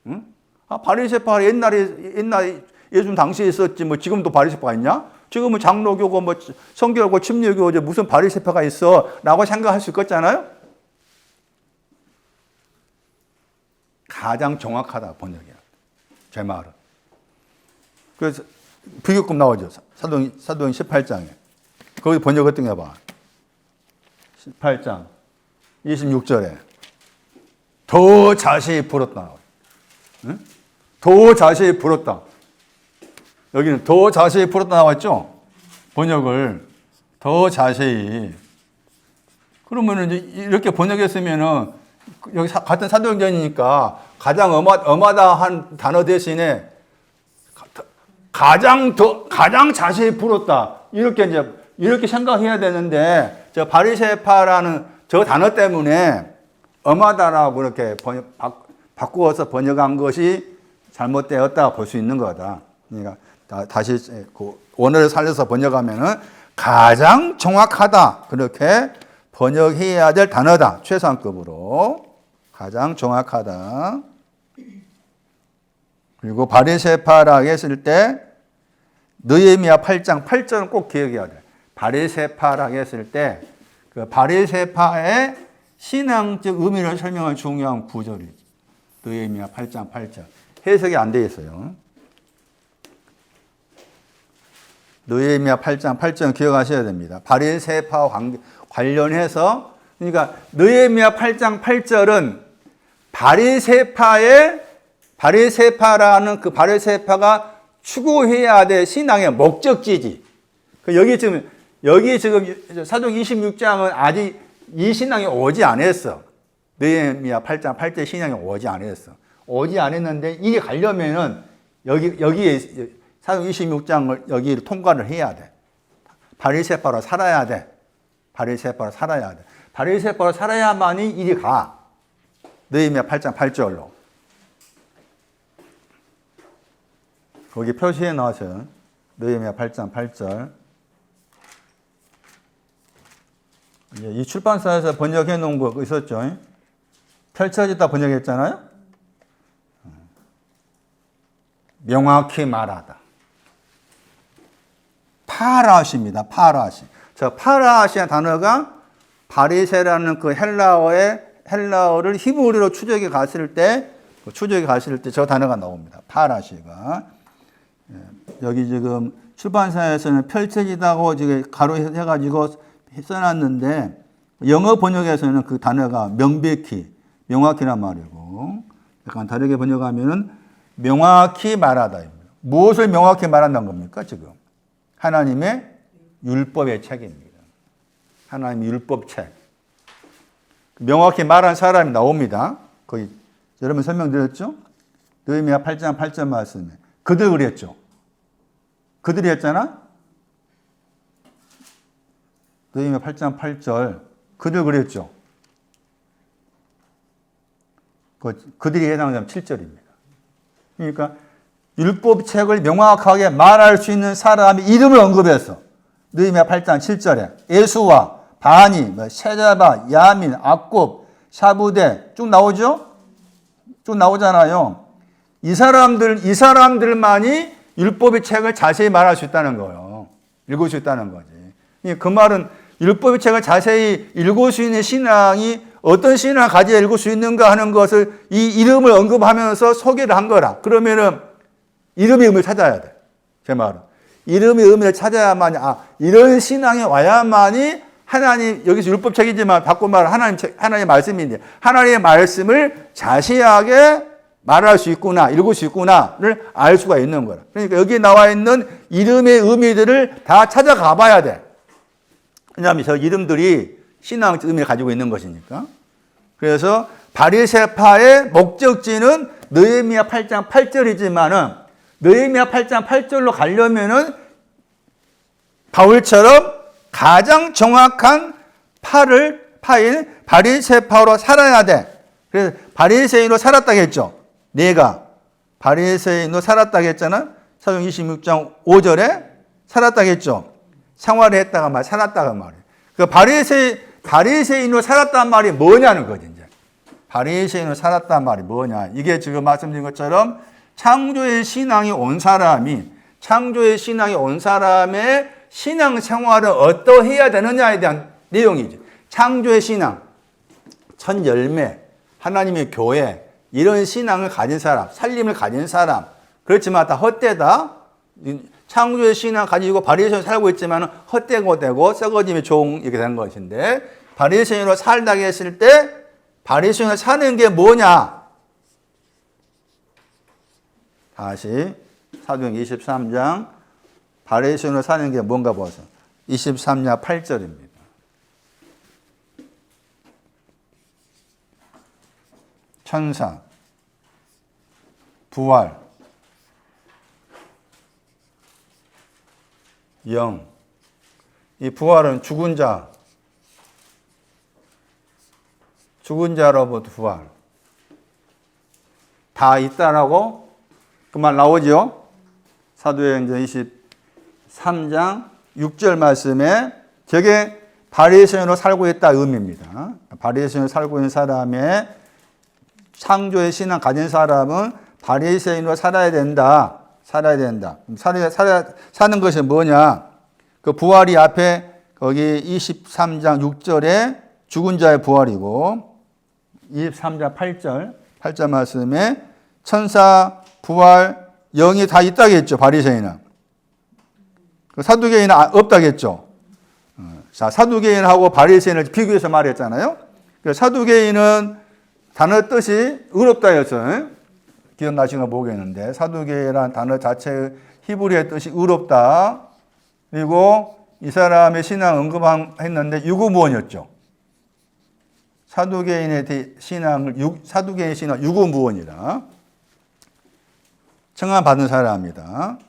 응? 아, 바리새파 옛날에 예수님 당시에 있었지 뭐 지금도 바리새파가 있냐? 지금은 장로교고 뭐 성결고 침례교고 무슨 바리새파가 있어? 라고 생각할 수 있겠잖아요? 가장 정확하다 번역이야. 제 말은. 그래서 비교급 나오죠. 사도행 18장에. 거기 번역 어떤 게 봐. 18장 26절에 더 자세히 풀었다. 응? 더 자세히 풀었다. 여기는 더 자세히 풀었다 나왔죠? 번역을 더 자세히. 그러면은 이제 이렇게 번역했으면은 여기 같은 사도행전이니까 가장 엄하다 한 단어 대신에 가장 자세히 풀었다. 이렇게 생각해야 되는데 저 바리새파라는 저 단어 때문에 엄하다라고 이렇게 바꾸어서 번역한 것이 잘못되었다 볼 수 있는 거다. 그러니까 다시 그 원어를 살려서 번역하면은 가장 정확하다 그렇게 번역해야 될 단어다. 최상급으로 가장 정확하다. 그리고 바리새파라고 했을 때 느헤미야 8장 8절은 꼭 기억해야 돼. 바리새파라고 했을 때 그 바리새파의 신앙적 의미를 설명할 중요한 구절이지. 느헤미야 8장 8절. 해석이 안 돼 있어요. 느헤미야 8장 8절 기억하셔야 됩니다. 바리새파와 관련해서 그러니까 느헤미야 8장 8절은 바리새파라는 그 바리새파가 추구해야 될 신앙의 목적지지. 여기 지금 사도행 26장은 아직 이 신앙이 오지 않았어. 느헤미야 8장 8절 신앙이 오지 않았어. 오지 않았는데 이게 가려면은 여기에 사도행 26장을 여기를 통과를 해야 돼. 바리새파로 살아야 돼. 바리새파로 살아야 돼. 바리새파로 살아야만이 이리 가. 느헤미야 8장 8절로. 거기 표시해 나왔어요. 느헤미야 8장 8절. 이 출판사에서 번역해 놓은 거 있었죠. 펼쳐지다 번역했잖아요. 명확히 말하다. 파라시입니다. 파라시. 저 파라시의 단어가 바리새라는 그 헬라어를 히브리로 추적해 갔을 때 저 단어가 나옵니다. 파라시가. 여기 지금 출판사에서는 펼쳐지다고 지금 가로 해가지고 써놨는데 영어 번역에서는 그 단어가 명백히, 명확히란 말이고, 약간 다르게 번역하면은 명확히 말하다. 무엇을 명확히 말한다는 겁니까, 지금? 하나님의 율법의 책입니다. 하나님의 율법책. 명확히 말한 사람이 나옵니다. 거의 여러분 설명드렸죠? 느헤미야 8장 8절 말씀에. 그들 그랬죠. 그들이 했잖아? 느헤미야 8장 8절. 그들 그랬죠. 그들이 해당하면 7절입니다. 그러니까 율법책을 명확하게 말할 수 있는 사람이 이름을 언급해서 느헤미야 8장 7절에 예수와 바니, 세자바, 야민, 악곱, 샤부데 쭉 나오죠? 쭉 나오잖아요. 이 사람들만이 율법의 책을 자세히 말할 수 있다는 거예요. 읽을 수 있다는 거지. 그 말은 율법의 책을 자세히 읽을 수 있는 신앙이 어떤 신앙을 가져야 읽을 수 있는가 하는 것을 이 이름을 언급하면서 소개를 한 거라. 그러면은 이름의 의미를 찾아야 돼. 제 말은. 이름의 의미를 찾아야만이, 이런 신앙에 와야만이 하나님, 여기서 율법책이지만 바꿔 말하면 하나님의 말씀인데, 하나님의 말씀을 자세하게 말할 수 있구나, 읽을 수 있구나를 알 수가 있는 거라. 그러니까 여기 나와 있는 이름의 의미들을 다 찾아가 봐야 돼. 왜냐하면 저 이름들이 신앙 의미를 가지고 있는 것이니까. 그래서 바리새파의 목적지는 느헤미야 8장 8절이지만은 느헤미야 8장 8절로 가려면은 바울처럼 가장 정확한 파인 바리새파로 살아야 돼. 그래서 바리새인으로 살았다고 했죠. 내가 바리새인으로 살았다고 했잖아. 사도행 26장 5절에 살았다고 했죠. 생활을 했다가 말, 살았다가 말이에요. 그 바리새인으로 살았단 말이 뭐냐는 거지, 이제. 바리새인으로 살았단 말이 뭐냐. 이게 지금 말씀드린 것처럼 창조의 신앙이 온 사람의 신앙 생활을 어떠해야 되느냐에 대한 내용이죠. 창조의 신앙, 첫 열매, 하나님의 교회, 이런 신앙을 가진 사람, 살림을 가진 사람. 그렇지만 다 헛되다. 창조의 신앙 가지고 바리새인으로 살고 있지만 헛되고 되고 썩어짐의 종 이렇게 된 것인데, 바리새인으로 살다가 했을 때 바리새인으로 사는 게 뭐냐? 다시 사도행 23장 바리새인으로 사는 게 뭔가 보세요. 23장 8절입니다. 천사, 부활, 영. 이 부활은 죽은 자로부터 부활. 다 있다라고 그 말 나오죠? 사도행전 23장 6절 말씀에 저게 바리새인으로 살고 있다 의미입니다. 바리새인으로 살고 있는 사람의 창조의 신앙 가진 사람은 바리새인으로 살아야 된다. 사는 것이 뭐냐? 그 부활이 앞에 거기 23장 6절에 죽은 자의 부활이고 23장 8절 말씀에 천사, 부활, 영이 다 있다겠죠. 바리새인은. 사두개인은 없다겠죠. 자, 사두개인하고 바리새인을 비교해서 말했잖아요. 사두개인은 단어 뜻이 의롭다였어요. 기억나시는 거 보겠는데, 사두개인이라는 단어 자체의 히브리의 뜻이 의롭다. 그리고 이 사람의 신앙 언급했는데 유구무원이었죠. 사두개인의 신앙 유구무원이라 청함받은 사람이다.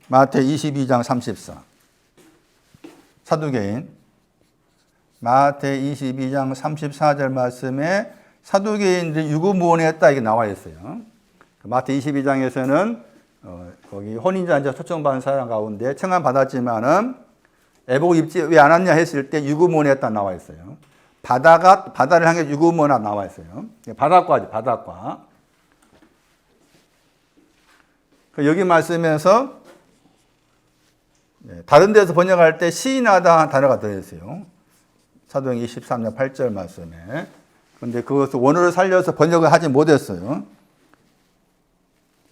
마태 22장 34. 사두개인. 마태 22장 34절 말씀에 사두개인들이 유구무원했다 이게 나와 있어요. 마태 22장에서는 거기 혼인잔치에 초청받은 사람 가운데 청함받았지만은 애복 입지 왜 안 왔냐 했을 때 유구무원했다 나와 있어요. 바다를 향해 유구무원하다 나와 있어요. 바닷가. 여기 말씀에서 다른 데서 번역할 때 시인하다 단어가 들어있어요. 사도행 23장 8절 말씀에. 그런데 그것을 원어를 살려서 번역을 하지 못했어요.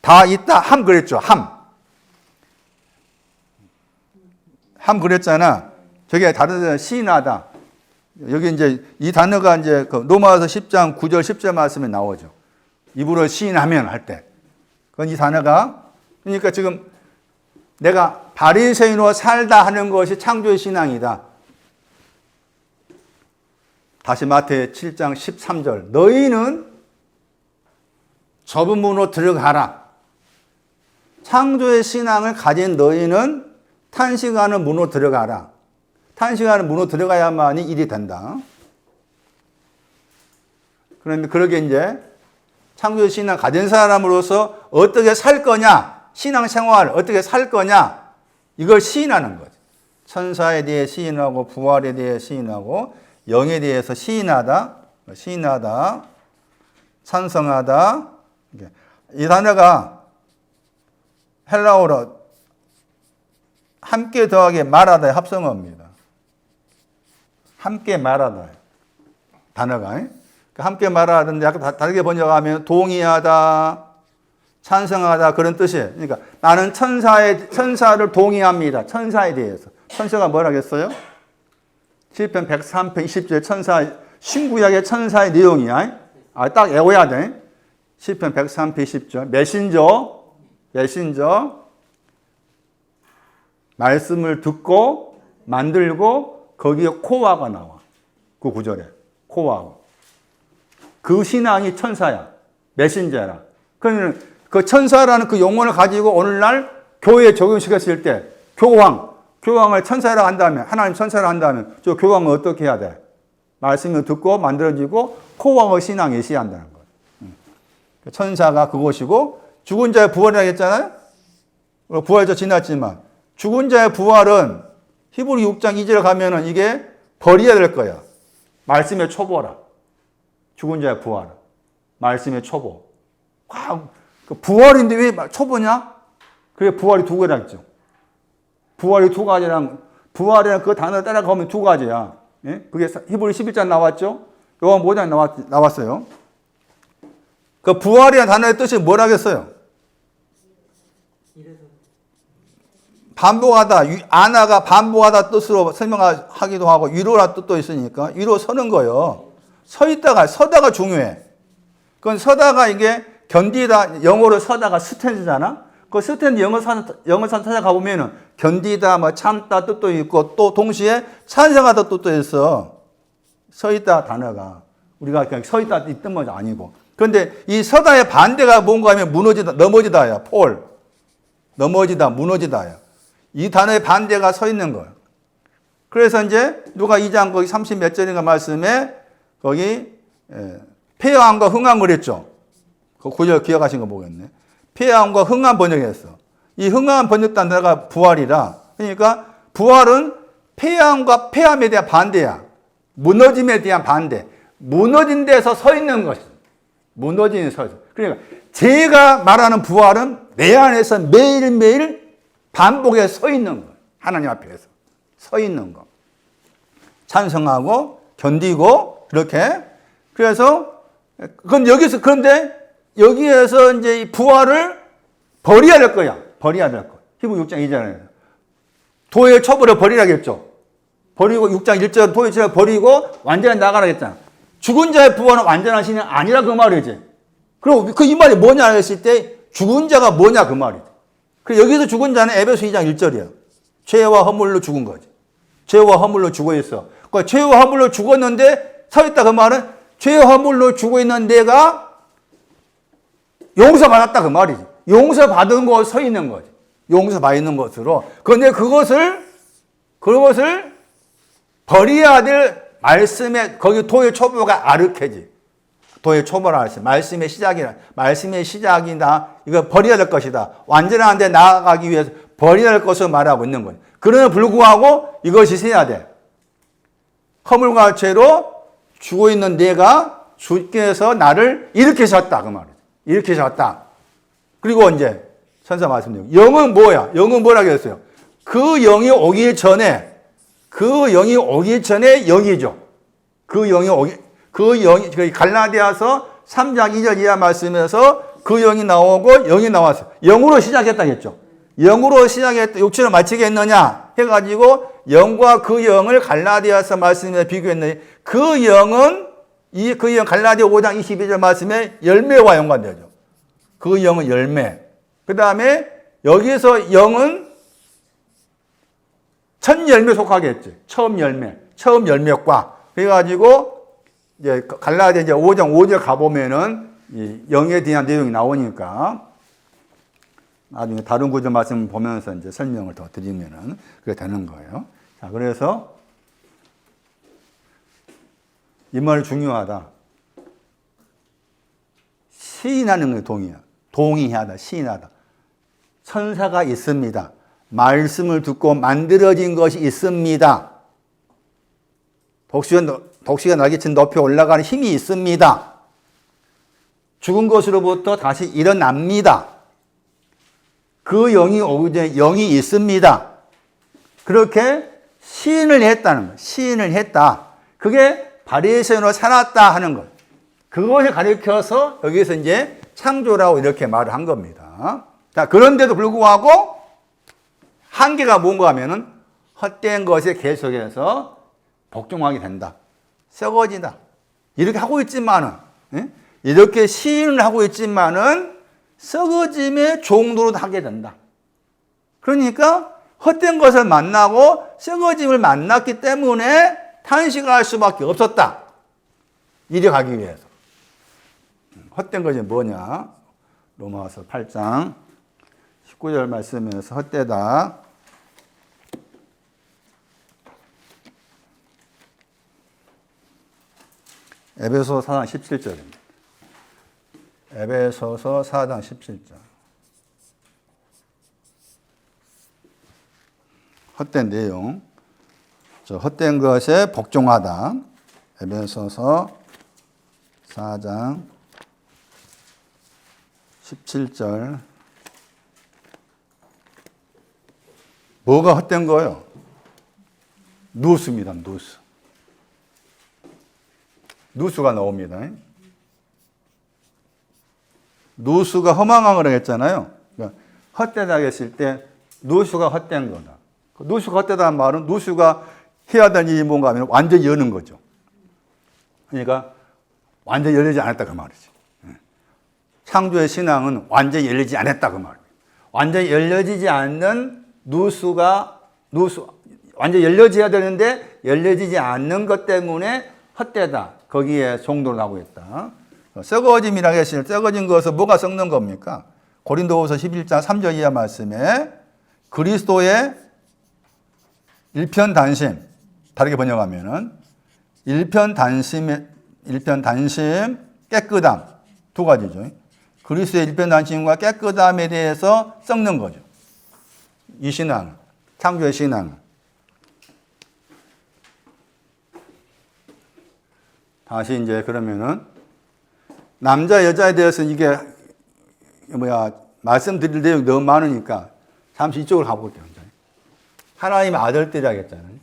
다 있다 함 그랬죠. 함 그랬잖아. 저게 다른 데는 시인하다. 여기 이제 이 단어가 이제 그 로마서 10장 9절 10절 말씀에 나오죠. 입으로 시인하면 할 때. 그건 이 단어가 그러니까 지금 내가 바리새인으로 살다 하는 것이 창조의 신앙이다. 다시 마태 7장 13절. 너희는 좁은 문으로 들어가라. 창조의 신앙을 가진 너희는 탄식하는 문으로 들어가라. 탄식하는 문으로 들어가야만이 일이 된다. 그런데 그러게 이제 창조의 신앙 가진 사람으로서 어떻게 살 거냐, 신앙생활 어떻게 살 거냐, 이걸 시인하는 거죠. 천사에 대해 시인하고 부활에 대해 시인하고 영에 대해서 시인하다, 찬성하다. 이 단어가 헬라어로 함께 더하기 말하다의 합성어입니다. 함께 말하다 단어가 함께 말하는데 약간 다르게 번역하면 동의하다, 찬성하다 그런 뜻이에요. 그러니까 나는 천사를 동의합니다. 천사에 대해서. 천사가 뭐라겠어요? 시편 103편 20절 천사 신구약의 천사의 내용이야. 딱 외워야 돼. 시편 103편 20절 메신저 말씀을 듣고 만들고 거기에 코와가 나와. 그 구절에 코와. 그 신앙이 천사야. 메신저라. 그러면 그 천사라는 그 용어를 가지고 오늘날 교회에 적용시켰을 때 교황을 천사라 한다면 하나님 천사라 한다면 저 교황은 어떻게 해야 돼? 말씀을 듣고 만들어지고 코왕의 신앙에 시한다는 거예요. 천사가 그것이고 죽은 자의 부활이라고 했잖아요. 부활도 지났지만 죽은 자의 부활은 히브리 6장 2절에 가면은 이게 버려야 될 거야. 말씀의 초보라. 죽은 자의 부활. 말씀의 초보. 그 부활인데 왜 초보냐? 그게 부활이 두 개라 했죠. 부활이 두 가지랑 부활이랑 그 단어 따라가면 두 가지야. 예? 그게 히브리 11장 나왔죠? 요한 5장 나왔어요. 그 부활이라는 단어의 뜻이 뭐라겠어요? 반복하다, 아나가 반복하다 뜻으로 설명하기도 하고 위로라 뜻도 있으니까 위로 서는 거예요. 서다가 중요해. 그건 서다가 이게 견디다, 영어로 서다가 스탠드잖아? 그 스탠드 영어산 찾아가 보면은 견디다, 참다 뜻도 있고 또 동시에 찬성하다 뜻도 있어. 서 있다 단어가. 우리가 그냥 서 있다 이 뜻만 아니고. 그런데 이 서다의 반대가 뭔가 하면 무너지다, 넘어지다야. 넘어지다, 무너지다야. 이 단어의 반대가 서 있는 거예요. 그래서 이제 누가 2장 거기 30 몇 절인가 말씀에 거기 폐허함과 흥함 그랬죠. 그 구절 기억하신 거 보겠네. 폐허함과 흥함 번역했어. 이 흥함 번역단 단어가 부활이라. 그러니까 부활은 폐허함과 폐함에 대한 반대야. 무너짐에 대한 반대. 무너진 데서 서 있는 것이. 무너진 서 있어. 그러니까 제가 말하는 부활은 내 안에서 매일매일 반복에 서 있는 거. 하나님 앞에서. 서 있는 거. 찬성하고 견디고 그렇게. 그래서 그런데 여기에서 이제 이 부활을 버려야 될 거야. 버려야 될 거. 히브리 6장 2절에. 도의 초보를 버리라겠죠. 버리고 6장 1절 도의 초보를 버리고 완전히 나가라 했잖아. 죽은 자의 부활은 완전한 신이 아니라 그 말이지. 그리고 이 말이 뭐냐 했을 때 죽은 자가 뭐냐 그 말이지. 그리고 여기서 죽은 자는 에베소 2장 1절이야. 죄와 허물로 죽은 거지. 죄와 허물로 죽어 있어. 그러니까 죄와 허물로 죽었는데 서 있다 그 말은 죄와 허물로 죽어 있는 내가 용서받았다 그 말이지. 용서받은 곳 서 있는 거지. 용서받는 것으로. 그런데 그것을 버려야 될 말씀에 거기 도의 초보가 아르케지. 도의 초보라 할수 말씀의 시작이다. 이거 버려야 될 것이다. 완전한 데 나아가기 위해서 버려야 될 것을 말하고 있는 거예요. 그러나 불구하고 이것이 세야 돼. 허물과 죄로 죽어 있는 내가 주께서 나를 일으키셨다 그 말이에요. 일으키셨다. 그리고 이제 천사 말씀드리고 영은 뭐야? 영은 뭐라고 했어요? 그 영이 오기 전에 영이죠. 그 영이 갈라디아서 3장 2절 이하 말씀에서 그 영이 나오고 영이 나왔어요. 영으로 시작했다겠죠. 영으로 시작했다. 육체를 마치게 했느냐 해가지고 영과 그 영을 갈라디아서 말씀에 비교했는데 그 영은 그 영 갈라디아 5장 22절 말씀에 열매와 연관되죠. 그 영은 열매. 그 다음에 여기서 영은 첫 열매 속하겠지. 처음 열매과. 그래가지고 이제 갈라디아 이제 5장 5절 가보면은 이 영에 대한 내용이 나오니까 나중에 다른 구절 말씀 보면서 이제 설명을 더 드리면은 그게 되는 거예요. 자, 그래서 이 말이 중요하다. 시인하는 게 동의야. 동의하다, 시인하다. 천사가 있습니다. 말씀을 듣고 만들어진 것이 있습니다. 독시가 날개친 높이 올라가는 힘이 있습니다. 죽은 것으로부터 다시 일어납니다. 그 영이 오기 전에 영이 있습니다. 그렇게 시인을 했다는 거예요. 시인을 했다. 그게 바리새인으로 살았다 하는 것. 그것을 가리켜서 여기서 이제 창조라고 이렇게 말을 한 겁니다. 자, 그런데도 불구하고 한계가 뭔가 하면은 헛된 것에 계속해서 복종하게 된다. 썩어진다. 이렇게 하고 있지만은, 이렇게 시인을 하고 있지만은 썩어짐의 종로로 하게 된다. 그러니까 헛된 것을 만나고 썩어짐을 만났기 때문에 탄식할 수밖에 없었다. 이리 가기 위해서. 헛된 것이 뭐냐? 로마서 8장 19절 말씀에서 헛되다. 에베소서 4장 17절입니다. 에베소서 4장 17절. 헛된 내용. 헛된 것에 복종하다. 에베소서 4장 17절. 뭐가 헛된 거예요? 누수입니다. 누수. 누수가 나옵니다. 누수가 허망한 거라고 했잖아요. 그러니까 헛되다 했을 때 누수가 헛된 거다. 누수가 헛되다는 말은 누수가 해야 될 일이 뭔가 하면 완전히 여는 거죠. 그러니까 완전히 열리지 않았다 그 말이지. 창조의 신앙은 완전히 열리지 않았다 그 말이에요. 완전히 열려지지 않는 완전히 열려져야 되는데 열려지지 않는 것 때문에 헛되다. 거기에 종도를 하고 있다. 썩어짐이라고 했을 때 썩어진 것은 뭐가 썩는 겁니까? 고린도후서 11장 3절 이하 말씀에 그리스도의 일편단심, 다르게 번역하면은 일편단심, 깨끗함 두 가지죠. 그리스도의 일편단심과 깨끗함에 대해서 썩는 거죠. 이 신앙, 창조의 신앙. 다시 이제 그러면은 남자 여자에 대해서 이게 말씀드릴 내용이 너무 많으니까 잠시 이쪽으로 가볼게요. 하나님의 아들들이라고 했잖아요.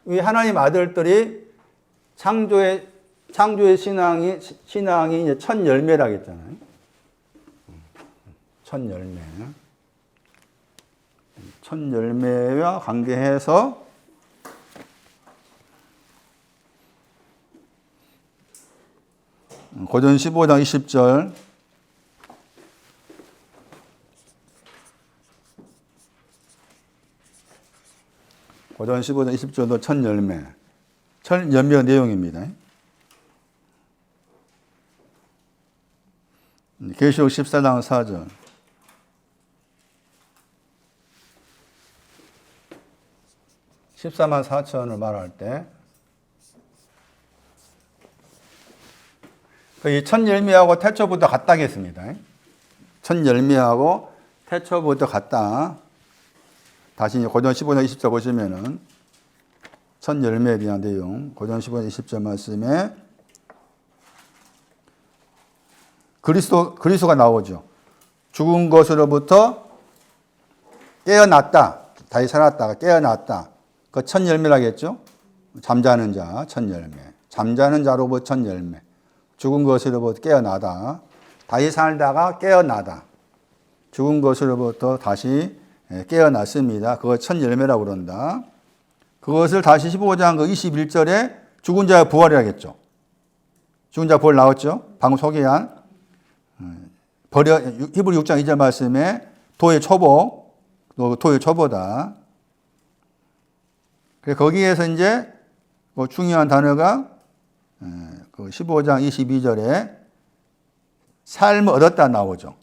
이 하나님의 아들들이 창조의 신앙이 이제 첫 열매라고 했잖아요. 첫 열매. 첫 열매와 관계해서 고전 15장 20절 고전 15장 20절도 첫 열매. 첫 열매 내용입니다. 계시록 14장 4절. (14만 4천을) 말할 때 이 첫 열매하고 태초부터 같다겠습니다. 첫 열매하고 태초부터 같다. 다시 고전 15장 20절 보시면은 첫 열매에 대한 내용, 고전 15장 20절 말씀에 그리스도가 나오죠. 죽은 것으로부터 깨어났다. 다시 살았다가 깨어났다. 그 첫 열매라겠죠. 잠자는 자, 첫 열매. 잠자는 자로부터 첫 열매. 죽은 것으로부터 깨어나다. 다시 살다가 깨어나다. 죽은 것으로부터 다시 깨어났습니다. 그걸 첫 열매라고 그런다. 그것을 다시 15장 그 21절에 죽은 자의 부활이라겠죠. 죽은 자 부활 나왔죠. 방금 소개한 히브리 6장 2절 말씀에 도의 초보, 도의 초보다. 거기에서 이제 중요한 단어가 그 15장 22절에 삶을 얻었다 나오죠.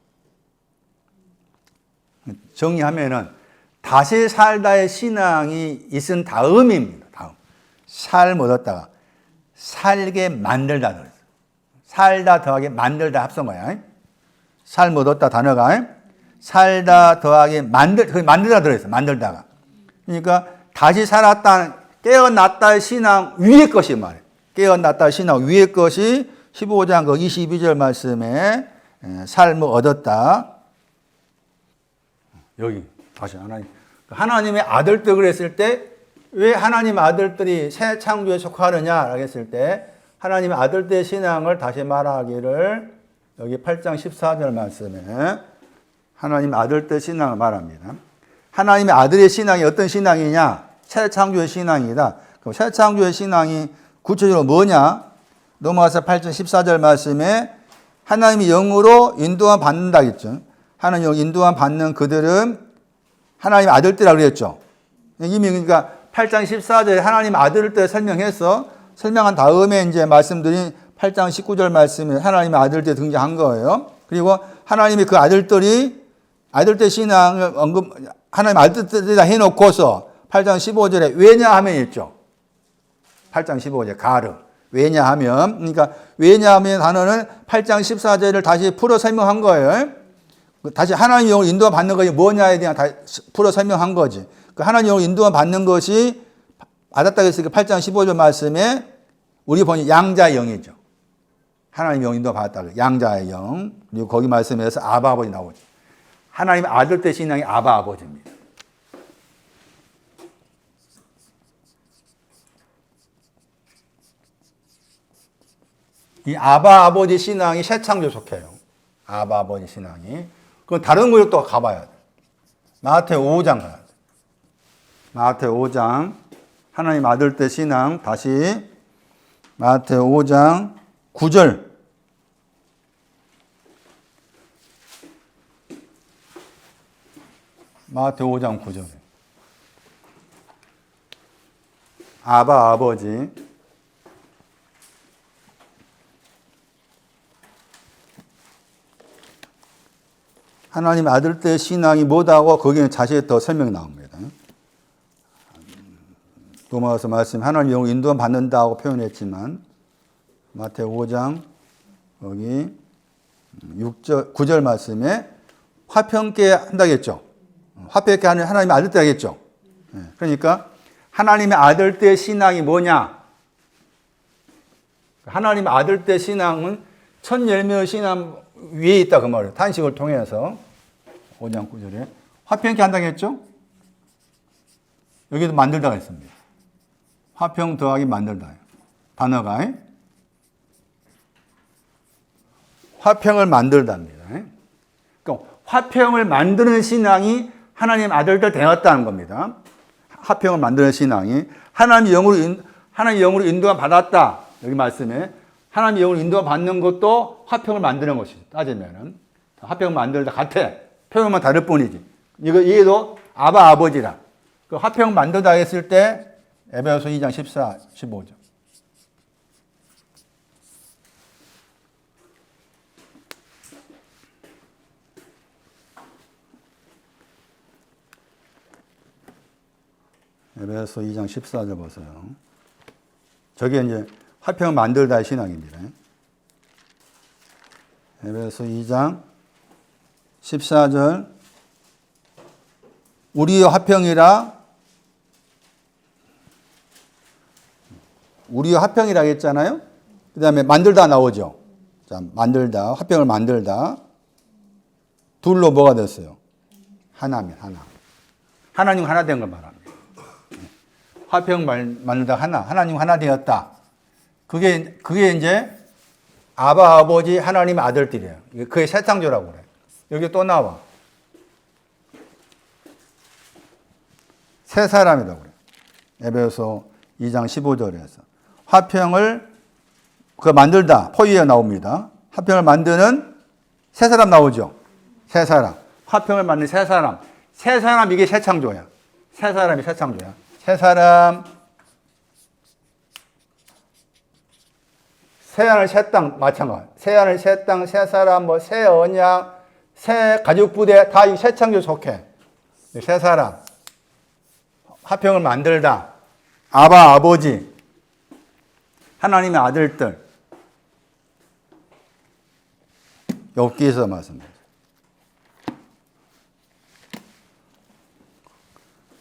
정리하면은 다시 살다의 신앙이 있은 다음입니다. 다음. 삶 얻었다가 살게 만들다 그랬어요. 살다 더하기 만들다 합성 거야. 삶 얻었다 단어가 살다 더하기 만들다 들어있어요. 만들다가. 그러니까 다시 살았다, 깨어났다의 신앙 위의 것이 말이에요. 깨어났다의 신앙 위의 것이 15장 그 22절 말씀에 삶을 얻었다. 여기 다시 하나님의 아들들 그랬을 때 왜 하나님의 아들들이 새 창조에 속하느냐라고 했을 때 하나님의 아들들의 신앙을 다시 말하기를 여기 8장 14절 말씀에 하나님의 아들들의 신앙을 말합니다. 하나님의 아들의 신앙이 어떤 신앙이냐? 새 창조의 신앙이다. 그럼 새 창조의 신앙이 구체적으로 뭐냐? 넘어가서 8장 14절 말씀에 하나님의 영으로 인도함 받는다 했죠. 하나님의 영으로 인도함 받는 그들은 하나님의 아들들이라고 그랬죠. 이미 그러니까 8장 14절에 하나님의 아들들 설명한 다음에 이제 말씀드린 8장 19절 말씀에 하나님의 아들들 등장한 거예요. 그리고 하나님의 그 아들들 신앙을 하나님의 아들들이다 해놓고서 8장 15절에 왜냐하면 있죠. 8장 15절 가르. 왜냐하면, 그러니까 왜냐하면 단어는 8장 14절을 다시 풀어 설명한 거예요. 다시 하나님의 영을 인도함 받는 것이 뭐냐에 대한 풀어 설명한 거지. 그 하나님의 영을 인도함 받는 것이 받았다 했으니까 8장 15절 말씀에 우리 보니 양자의 영이죠. 하나님의 영 인도함 받았다. 양자의 영. 그리고 거기 말씀에서 아바 아버지 나오죠. 하나님의 아들 때 신앙이 아바 아버지입니다. 이 아바 아버지 신앙이 새 창조에 속해요. 아바 아버지 신앙이. 그건 다른 곳에 또 가봐야 돼. 마태오 5장 가야 돼. 마태오 5장 하나님 아들 때 신앙 다시 마태오 5장 9절 마태오 5장 9절 아바 아버지 하나님 아들 때 신앙이 뭐다고 거기에 자세히 더 설명이 나옵니다. 로마서 말씀 하나님 영을 인도함 받는다고 표현했지만 마태오 5장 여기 9절 말씀에 화평케 한다겠죠. 화평케 하는 하나님의 아들 때 하겠죠. 그러니까 하나님의 아들 때 신앙이 뭐냐? 하나님의 아들 때 신앙은 첫 열매의 신앙 위에 있다 그 말이에요. 탄식을 통해서 5장 9절에 화평케 한다겠죠. 여기도 만들다가 있습니다. 화평 더하기 만들다. 단어가 화평을 만들다입니다. 그러니까 화평을 만드는 신앙이 하나님 아들들 되었다는 겁니다. 화평을 만드는 신앙이 하나님 영으로 인도함 받았다. 여기 말씀에 하나님 영으로 인도함 받는 것도 화평을 만드는 것이죠. 따지면은 화평을 만들다 같아. 표현만 다를 뿐이지. 얘도 아바 아버지라. 그 화평 만들다 했을 때 에베소서 2장 14, 15죠. 에베소서 2장 14절 보세요. 저게 이제 화평을 만들다의 신앙입니다. 에베소서 2장 14절 우리의 화평이라 했잖아요. 그 다음에 만들다 나오죠. 자, 만들다, 화평을 만들다. 둘로 뭐가 됐어요? 하나면 하나. 하나님 하나 된 걸 말합니다. 화평 만들다 하나님 하나 되었다. 그게 이제 아바 아버지 하나님 아들들이에요. 그게 새 창조라고 그래. 여기 또 나와. 새 사람이라고 그래. 에베소 2장 15절에서. 화평을 만들다. 포위에 나옵니다. 화평을 만드는 세 사람 나오죠. 세 사람. 화평을 만드는 세 사람. 세 사람 이게 새 창조야. 세 사람이 새 창조야. 세 사람. 새하늘 새 땅 마찬가지. 새하늘 새 땅, 새 사람, 새 언약, 새 가족 부대 다 이 새 창조 속해. 새 사람. 화평을 만들다. 아바 아버지. 하나님의 아들들. 욥기에서 말씀드렸어요.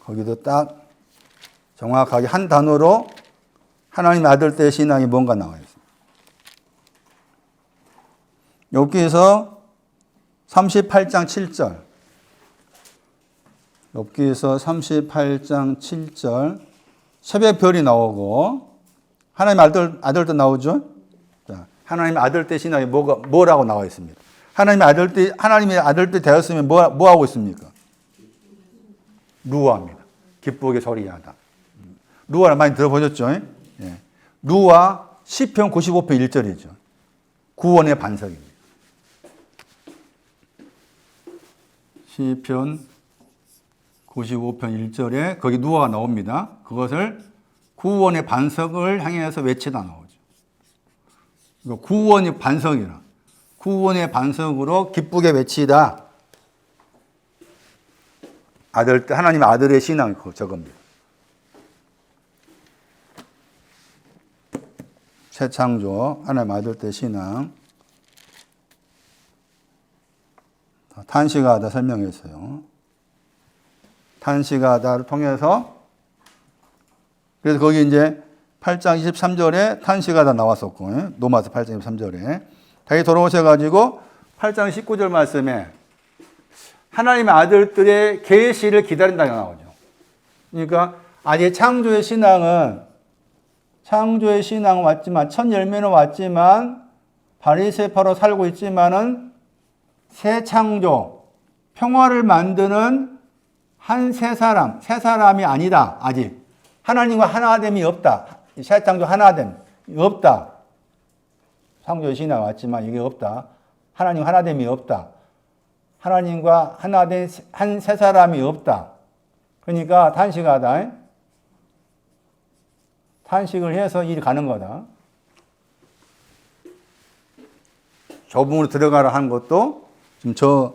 거기도 딱 정확하게 한 단어로 하나님의 아들들의 신앙이 뭔가 나와 있습니다. 욥기에서 38장 7절. 욥기에서 38장 7절. 새벽별이 나오고 하나님의 아들도 나오죠. 자, 하나님의 아들들 신앙이 뭐라고 나와 있습니다. 하나님의 아들들 되었으면 뭐 하고 있습니까? 루아입니다. 기쁘게 소리하다. 루아를 많이 들어보셨죠? 예. 루아 시편 95편 1절이죠. 구원의 반석입니다. 시편 95편 1절에 거기 루아가 나옵니다. 그것을 구원의 반석을 향해서 외치다 나오죠. 구원의 반석이라. 구원의 반석으로 기쁘게 외치다. 하나님의 아들의 신앙이 저겁니다. 새 창조, 하나님의 아들의 신앙. 탄식하다 설명했어요. 탄식하다를 통해서 그래서 거기 이제 8장 23절에 탄식하다 나왔었고 로마서 8장 23절에 다시 돌아오셔가지고 8장 19절 말씀에 하나님의 아들들의 계시를 기다린다고 나오죠. 그러니까 아직 창조의 신앙은 왔지만 첫 열매는 왔지만 바리새파로 살고 있지만은 새 창조, 평화를 만드는 새 사람이 아니다. 아직 하나님과 하나됨이 없다. 새 창조 하나됨이 없다. 창조의 신앙 왔지만 이게 없다. 하나님 하나됨이 없다. 하나님과 하나된 한 새 사람이 없다. 그러니까 탄식하다. 탄식을 해서 일이 가는 거다. 좁음으로 들어가라 하는 것도 지금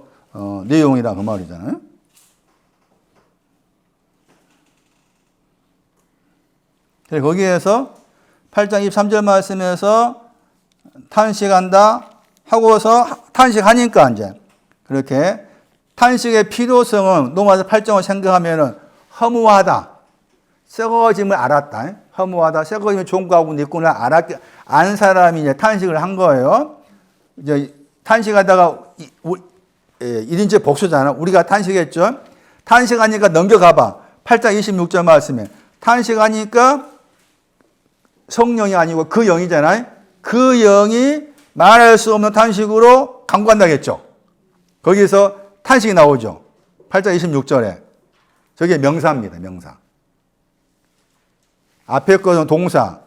내용이라 그 말이잖아요. 거기에서 8장 23절 말씀에서 탄식한다 하고서 탄식하니까 이제 그렇게 탄식의 필요성은 로마서 8장을 생각하면은 허무하다. 썩어짐을 알았다. 허무하다. 썩어짐이 좋은 거하고 있구나. 안 사람이 이제 탄식을 한 거예요. 이제 탄식하다가 1인칭 복수잖아. 우리가 탄식했죠. 탄식하니까 넘겨가봐. 8장 26절 말씀에. 탄식하니까 성령이 아니고 그 영이잖아요. 그 영이 말할 수 없는 탄식으로 강구한다겠죠. 거기서 탄식이 나오죠. 8장 26절에. 저게 명사입니다. 명사. 앞에 것은 동사.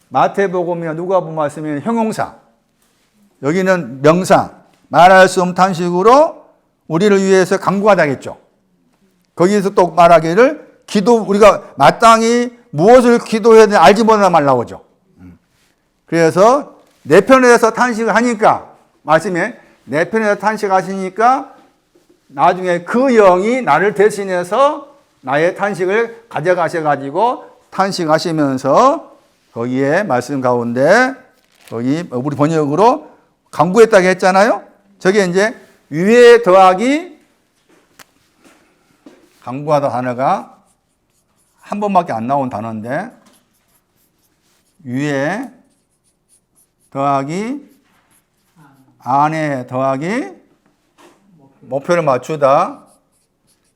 마태복음이나 누가복음 말씀에는 형용사. 여기는 명사. 말할 수 없는 탄식으로 우리를 위해서 강구하다겠죠. 거기서 또 말하기를 우리가 마땅히 무엇을 기도해야 되는지 알지 못하는 말 나오죠. 그래서 내 편에서 탄식을 하니까 말씀에 내 편에서 탄식하시니까 나중에 그 영이 나를 대신해서 나의 탄식을 가져가셔가지고 탄식하시면서 거기에 말씀 가운데 거기 우리 번역으로 강구했다고 했잖아요. 저게 이제 위에 더하기 강구하다 단어가 한 번밖에 안 나온 단어인데 위에 더하기 안에 더하기 목표를 맞추다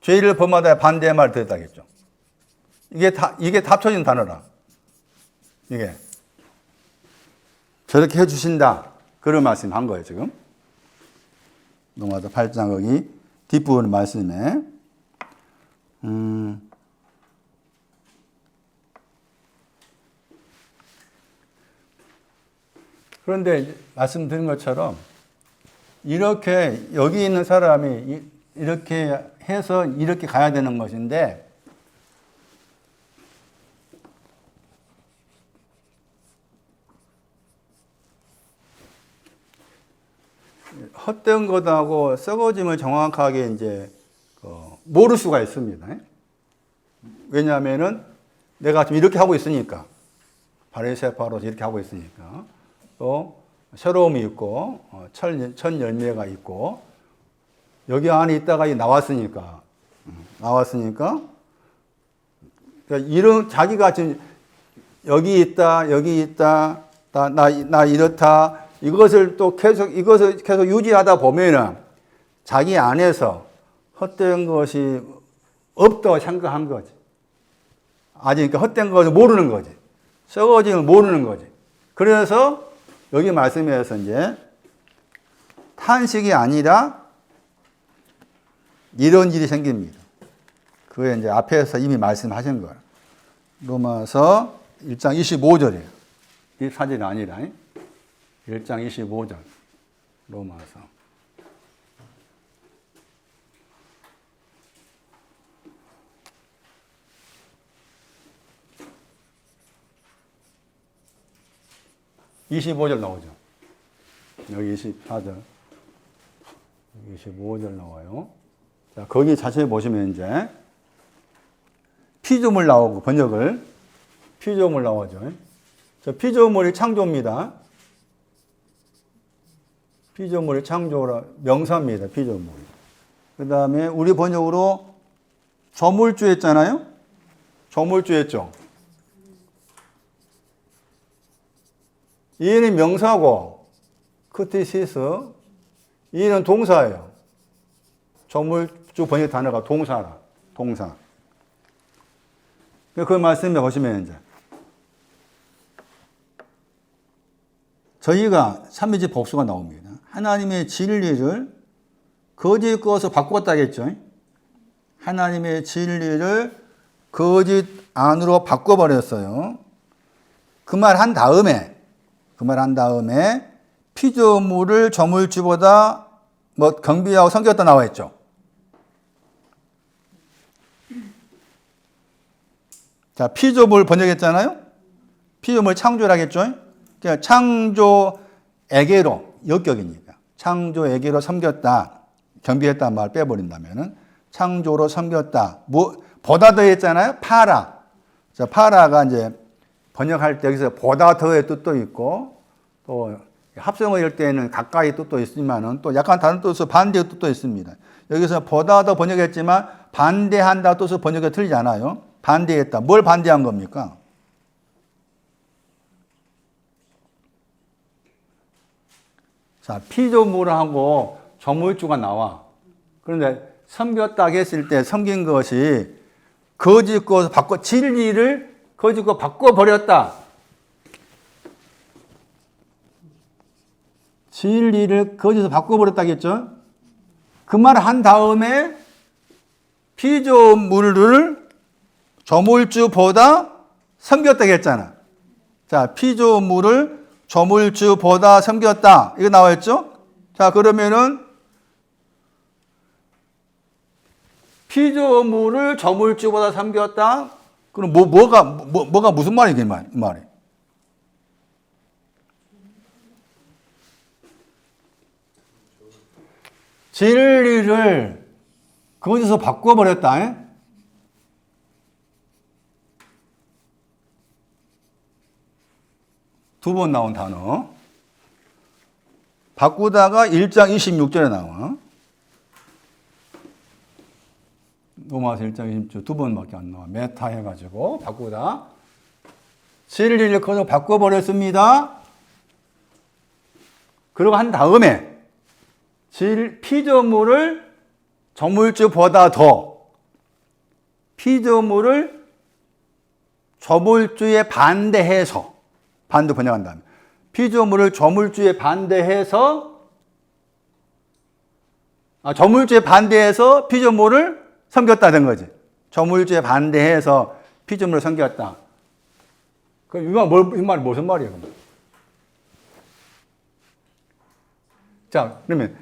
죄를 범하다 반대의 말을 듣다겠죠. 이게 합쳐진 단어라. 이게 저렇게 해주신다. 그런 말씀 한 거예요 지금. 로마서 8장 거기 뒷부분 말씀에 그런데 말씀드린 것처럼 이렇게 여기 있는 사람이 이렇게 해서 이렇게 가야 되는 것인데 헛된 것하고 썩어짐을 정확하게 이제 모를 수가 있습니다. 왜냐하면은 내가 지금 이렇게 하고 있으니까 바리새파로서 이렇게 하고 있으니까 또 새로움이 있고 첫 열매가 있고 여기 안에 있다가 나왔으니까 그러니까 이런 자기가 지금 여기 있다 나 이렇다 이것을 계속 유지하다 보면은 자기 안에서 헛된 것이 없다고 생각한 거지. 아직 그러니까 헛된 것을 모르는 거지. 썩어짐을 모르는 거지. 그래서 여기 말씀에서 이제 탄식이 아니라 이런 일이 생깁니다. 그게 이제 앞에서 이미 말씀하신 거예요. 로마서 1장 25절이에요. 이 사절이 아니라 1장 25절 로마서. (25절) 나오죠. 여기 24절, 25절 나와요. 자, 거기 자세히 보시면 이제 피조물 나오고 번역을 피조물 나오죠. 저 피조물이 창조입니다. 피조물이 창조라 명사입니다. 피조물. 그 다음에 우리 번역으로 저물주 했잖아요. 저물주 했죠. 이는 명사고 크티시스 이는 동사예요. 저물주 번역 단어가 동사라. 동사. 그 말씀에 보시면 이제 저희가 삼위지 복수가 나옵니다. 하나님의 진리를 거짓 것으로 바꿨다겠죠. 하나님의 진리를 거짓 안으로 바꿔버렸어요. 그 말 한 다음에 피조물을 저물주보다 경비하고 섬겼다 나와 있죠. 자, 피조물 번역했잖아요. 피조물 창조라겠죠. 그러니까 창조에게로 역격이니까 창조에게로 섬겼다. 경비했다는 말 빼버린다면은 창조로 섬겼다. 보다 더 했잖아요. 파라. 자, 파라가 이제 번역할 때 여기서 보다 더의 뜻도 있고 또 합성어 일 때는 가까이 뜻도 있지만은 또 약간 다른 뜻으로 반대의 뜻도 있습니다. 여기서 보다 더 번역했지만 반대한다 뜻으로 번역이 틀리지 않아요. 반대했다. 뭘 반대한 겁니까? 자, 피조물하고 저물주가 나와. 그런데 섬겼다 했을 때 섬긴 것이 거짓 것을 진리를 거짓 것 바꿔버렸다. 진리를 거짓으로 바꿔버렸다겠죠? 그 말을 한 다음에 피조물을 저물주보다 섬겼다고 했잖아. 자, 피조물을 저물주보다 섬겼다. 이거 나와있죠? 자, 그러면은 피조물을 저물주보다 섬겼다? 그럼 뭐가 무슨 말이게 이 말이? 진리를 거기서 바꿔버렸다. 두 번 나온 단어. 바꾸다가 1장 26절에 나와. 로마서 1장 26절 두 번밖에 안 나와. 메타 해가지고 바꾸다. 진리를 거기서 바꿔버렸습니다. 그러고 한 다음에 피조물을 저물주보다 더 피조물을 저물주에 반대해서 반대 번역한다면 피조물을 저물주에 반대해서 저물주에 반대해서 피조물을 섬겼다는 거지. 저물주에 반대해서 피조물을 섬겼다. 그럼 이 말이 무슨 말이에요? 자, 그러면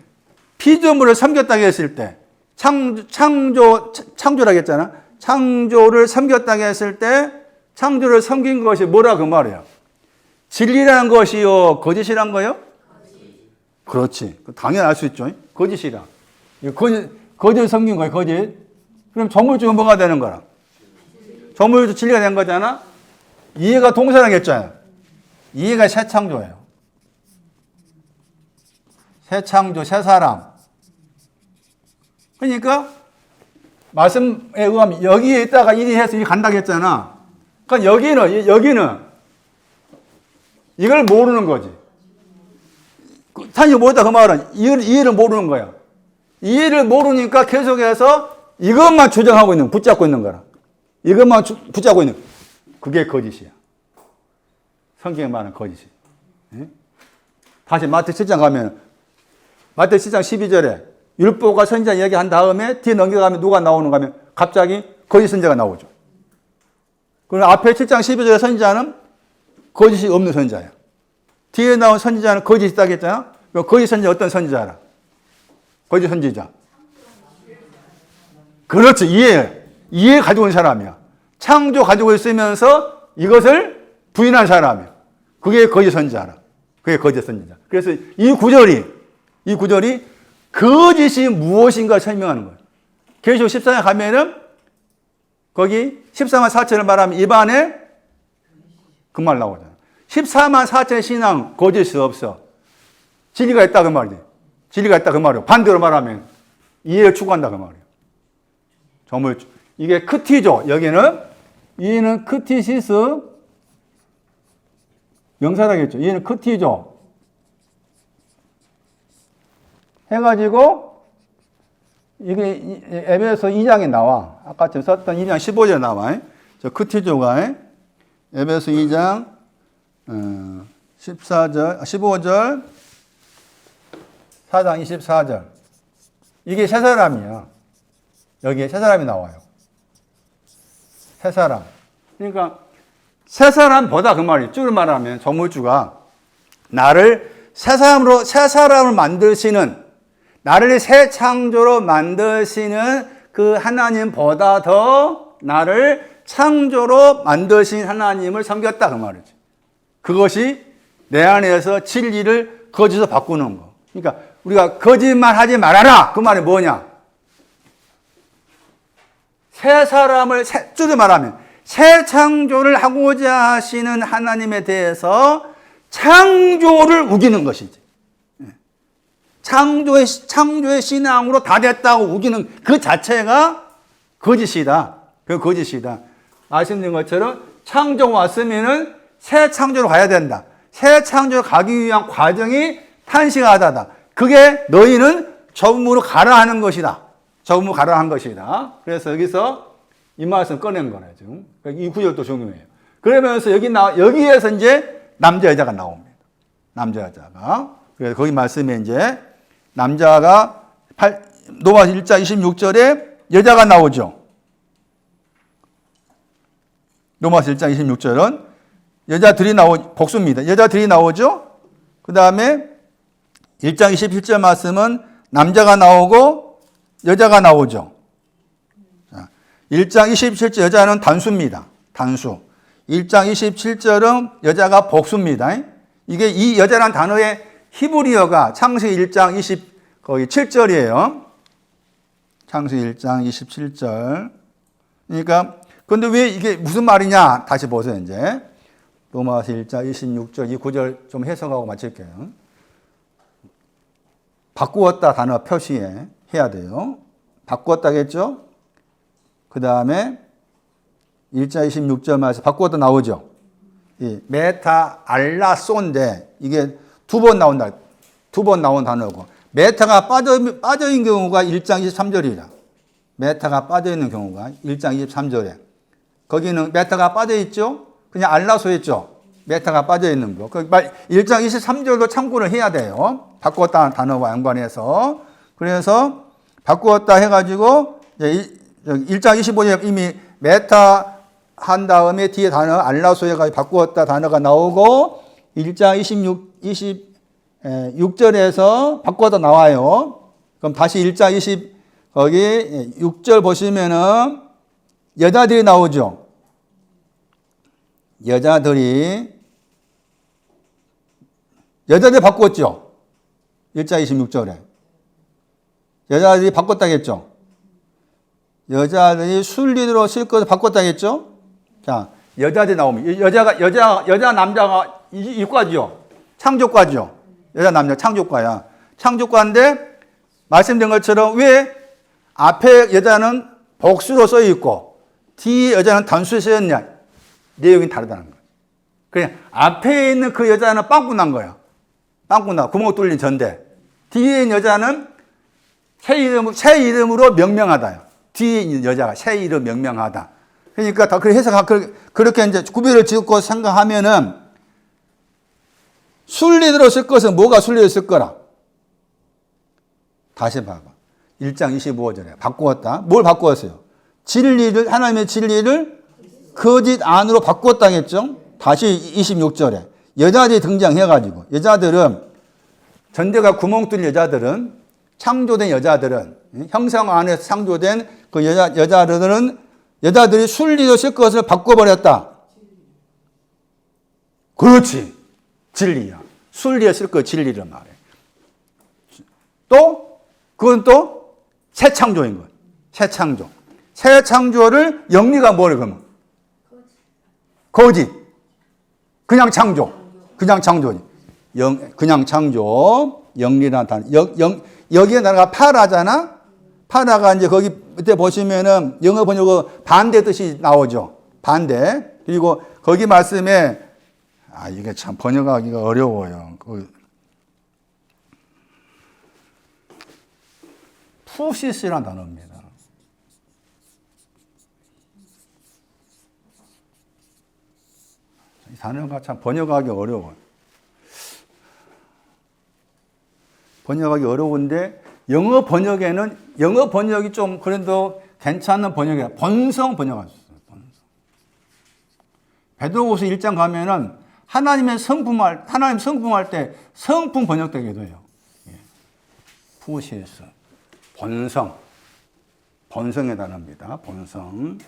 피조물을 섬겼다고 했을 때, 창조라고 했잖아. 창조를 섬겼다고 했을 때, 창조를 섬긴 것이 뭐라 그 말이에요? 진리라는 것이요, 거짓이란 거요? 그렇지. 당연히 알 수 있죠. 거짓이라. 거짓을 섬긴 거예요, 거짓. 그럼 정물주가 뭐가 되는 거라? 정물주 진리가 된 거잖아? 이해가 동사라고 했잖아요. 이해가 새 창조예요. 새 창조, 새 사람. 그러니까, 말씀에 의하면 여기에 있다가 일이 해서 이 간다고 했잖아. 그러니까 여기는 이걸 모르는 거지. 탄이 뭐다 그 말은 이해를 모르는 거야. 이해를 모르니까 계속해서 이것만 주장하고 있는, 붙잡고 있는 거라. 이것만 붙잡고 있는. 그게 거짓이야. 성경에 말하는 거짓이. 예? 다시 마태 7장 가면, 마태 7장 12절에 율법과 선지자 이야기한 다음에 뒤에 넘겨가면 누가 나오는가 하면 갑자기 거짓 선지자가 나오죠. 그럼 앞에 7장 12절의 선지자는 거짓이 없는 선지자야. 뒤에 나온 선지자는 거짓이 있다고 했잖아. 그럼 거짓 선지자 어떤 선지자라? 거짓 선지자. 그렇지. 이해 가지고 있는 사람이야. 창조 가지고 있으면서 이것을 부인한 사람이야. 그게 거짓 선지자라. 그게 거짓 선지자. 그래서 이 구절이 거짓이 무엇인가 설명하는 거예요. 계시록 14장 가면은 거기 14만 4천을 말하면 입안에 그 말 나오잖아. 14만 4천의 신앙 거짓이 없어. 진리가 있다 그 말이지. 진리가 있다 그 말이에요. 반대로 말하면 이해를 추구한다 그 말이에요. 정말 이게 크티죠. 얘는 크티시스 명사라겠죠. 얘는 크티죠. 해가지고 이게 에베소 2장에 나와. 아까 저 썼던 2장 15절에 나와. 저 크티조가 에베소 2장 14절, 15절, 4장 24절. 이게 새 사람이야. 여기에 새 사람이 나와요. 새 사람. 그러니까 새 사람보다 그 말이 줄을 말하면 정물주가 나를 새 사람을 만드시는, 나를 새 창조로 만드시는 그 하나님보다 더 나를 창조로 만드신 하나님을 섬겼다 그 말이지. 그것이 내 안에서 진리를 거짓으로 바꾸는 거. 그러니까 우리가 거짓말 하지 말아라 그 말이 뭐냐? 새 사람을 줄여 말하면 새 창조를 하고자 하시는 하나님에 대해서 창조를 우기는 것이지. 창조의 신앙으로 다 됐다고 우기는 그 자체가 거짓이다. 그 거짓이다. 말씀드린 것처럼 창조 왔으면은 새 창조로 가야 된다. 새 창조로 가기 위한 과정이 탄식하다다. 그게 너희는 저음으로 가라 하는 것이다. 저음으로 가라 한 것이다. 그래서 여기서 이 말씀 꺼낸 거네, 지금. 이 구절도 중요해요. 그러면서 여기에서 이제 남자, 여자가 나옵니다. 남자, 여자가. 그래서 거기 말씀에 이제 남자가 로마서 1장 26절에 여자가 나오죠. 로마서 1장 26절은 여자들이 복수입니다. 여자들이 나오죠. 그 다음에 1장 27절 말씀은 남자가 나오고 여자가 나오죠. 1장 27절 여자는 단수입니다. 단수. 1장 27절은 여자가 복수입니다. 이게 이 여자라는 단어의 히브리어가 창세기 1장 27절이에요. 창세기 1장 27절. 그러니까 근데 왜 이게 무슨 말이냐? 다시 보세요, 이제. 로마서 1장 26절 이 구절 좀 해석하고 마칠게요. 바꾸었다 단어 표시해 해야 돼요. 바꾸었다겠죠? 그 다음에 1장 26절 말에서 바꾸었다 나오죠. 메타 알라소인데 이게 두 번 나온다. 두 번 나온 단어고. 메타가 빠져있는 경우가 1장 23절이라. 메타가 빠져있는 경우가 1장 23절에. 거기는 메타가 빠져있죠? 그냥 알라소였죠? 메타가 빠져있는 거. 1장 23절도 참고를 해야 돼요. 바꾸었다는 단어와 연관해서. 그래서 바꾸었다 해가지고 1장 25절에 이미 메타 한 다음에 뒤에 단어 알라소에 바꾸었다 단어가 나오고 1장 6절에서 바꿔서 나와요. 그럼 다시 1장 20 거기 6절 보시면은 여자들이 나오죠. 여자들이 바꿨죠. 1장 26절에. 여자들이 바꿨다겠죠. 여자들이 순리대로 쓸 것을 바꿨다겠죠. 자, 여자들이 나오면 여자 남자가 이과죠. 창조과죠. 여자 남자 창조과야. 창조과인데 말씀드린 것처럼 왜 앞에 여자는 복수로 써 있고 뒤에 여자는 단수에 쓰였냐? 내용이 다르다는 거예요. 그냥 앞에 있는 그 여자는 빵꾸 난 거야. 빵꾸 나 구멍 뚫린 전데 뒤에 있는 여자는 새 이름으로 명명하다. 뒤에 있는 여자가 새 이름 명명하다. 그러니까 다 그렇게 이제 구별을 짓고 생각하면은 순리대로 쓸 것은 뭐가 순리대로 쓸 거라? 다시 봐봐. 1장 25절에 바꾸었다. 뭘 바꾸었어요? 하나님의 진리를 거짓 안으로 바꾸었다겠죠? 다시 26절에 여자들이 등장해가지고 여자들은 전대가 구멍 뚫린 여자들은 창조된 여자들은 형상 안에서 창조된 그 여자들이 순리로 쓸 것을 바꿔버렸다. 그렇지. 진리야. 순리에 쓸 거 진리를 말해. 그건 또 새 창조인 거예요. 새 창조. 새 창조를 영리가 뭐래 그러면? 거짓. 그냥 창조. 그냥 창조지. 그냥 창조. 영리라는 단어. 여기에 나라가 파라잖아. 파라가 이제 거기 밑에 보시면은 영어 번역어 반대 뜻이 나오죠. 반대. 그리고 거기 말씀에 이게 참 번역하기가 어려워요. 푸시스라는 단어입니다. 이 단어가 참 번역하기 어려워요. 번역하기 어려운데 영어 번역이 좀 그래도 괜찮은 번역이야. 번성 번역할 수 있어요. 번성. 베드로후서 1장 가면은 하나님 성품할 때 성품 번역되기도 해요. 푸시스. 번성의 단어입니다. 번성.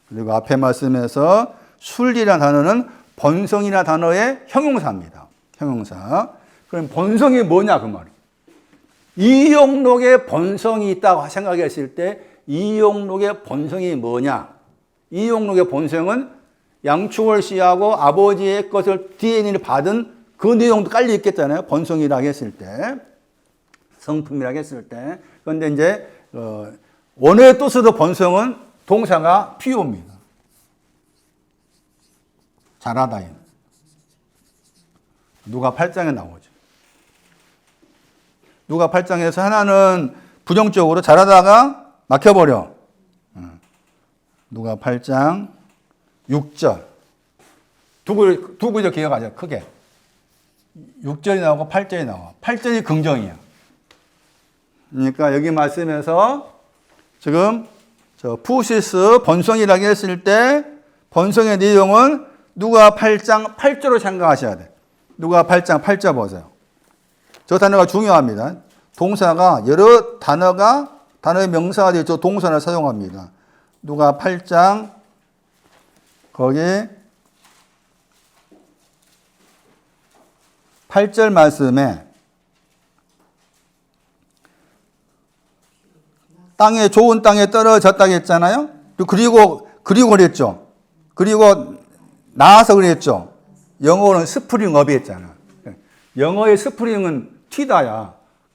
그리고 앞에 말씀에서 순리라는 단어는 번성이라는 단어의 형용사입니다. 형용사. 그럼 번성이 뭐냐 그 말이에요. 이용록에 번성이 있다고 생각했을 때 이용록의 번성이 뭐냐. 이용록의 번성은 양충월 씨하고 아버지의 것을 DNA를 받은 그 내용도 깔려 있겠잖아요. 번성이라고 했을 때. 성품이라고 했을 때. 그런데 이제 원어의 뜻으로 번성은 동사가 피오입니다. 잘하다. 누가 8장에 나오죠. 누가 8장에서 하나는 부정적으로 잘하다가 막혀버려. 누가 8장 6절. 두 구절 기억하자. 크게. 6절이 나오고 8절이 나와. 8절이 긍정이야. 그러니까 여기 말씀에서 지금 푸시스 번성이라고 했을 때 번성의 내용은 누가 8장 8절로 생각하셔야 돼. 누가 8장 8절 보세요. 저 단어가 중요합니다. 동사가 여러 단어의 명사가 되어 저 동사를 사용합니다. 누가 8장 거기 8절 말씀에 좋은 땅에 떨어졌다고 했잖아요. 그리고 그랬죠. 그리고 나와서 그랬죠. 영어로는 스프링업이 했잖아. 영어의 스프링은 튀다야.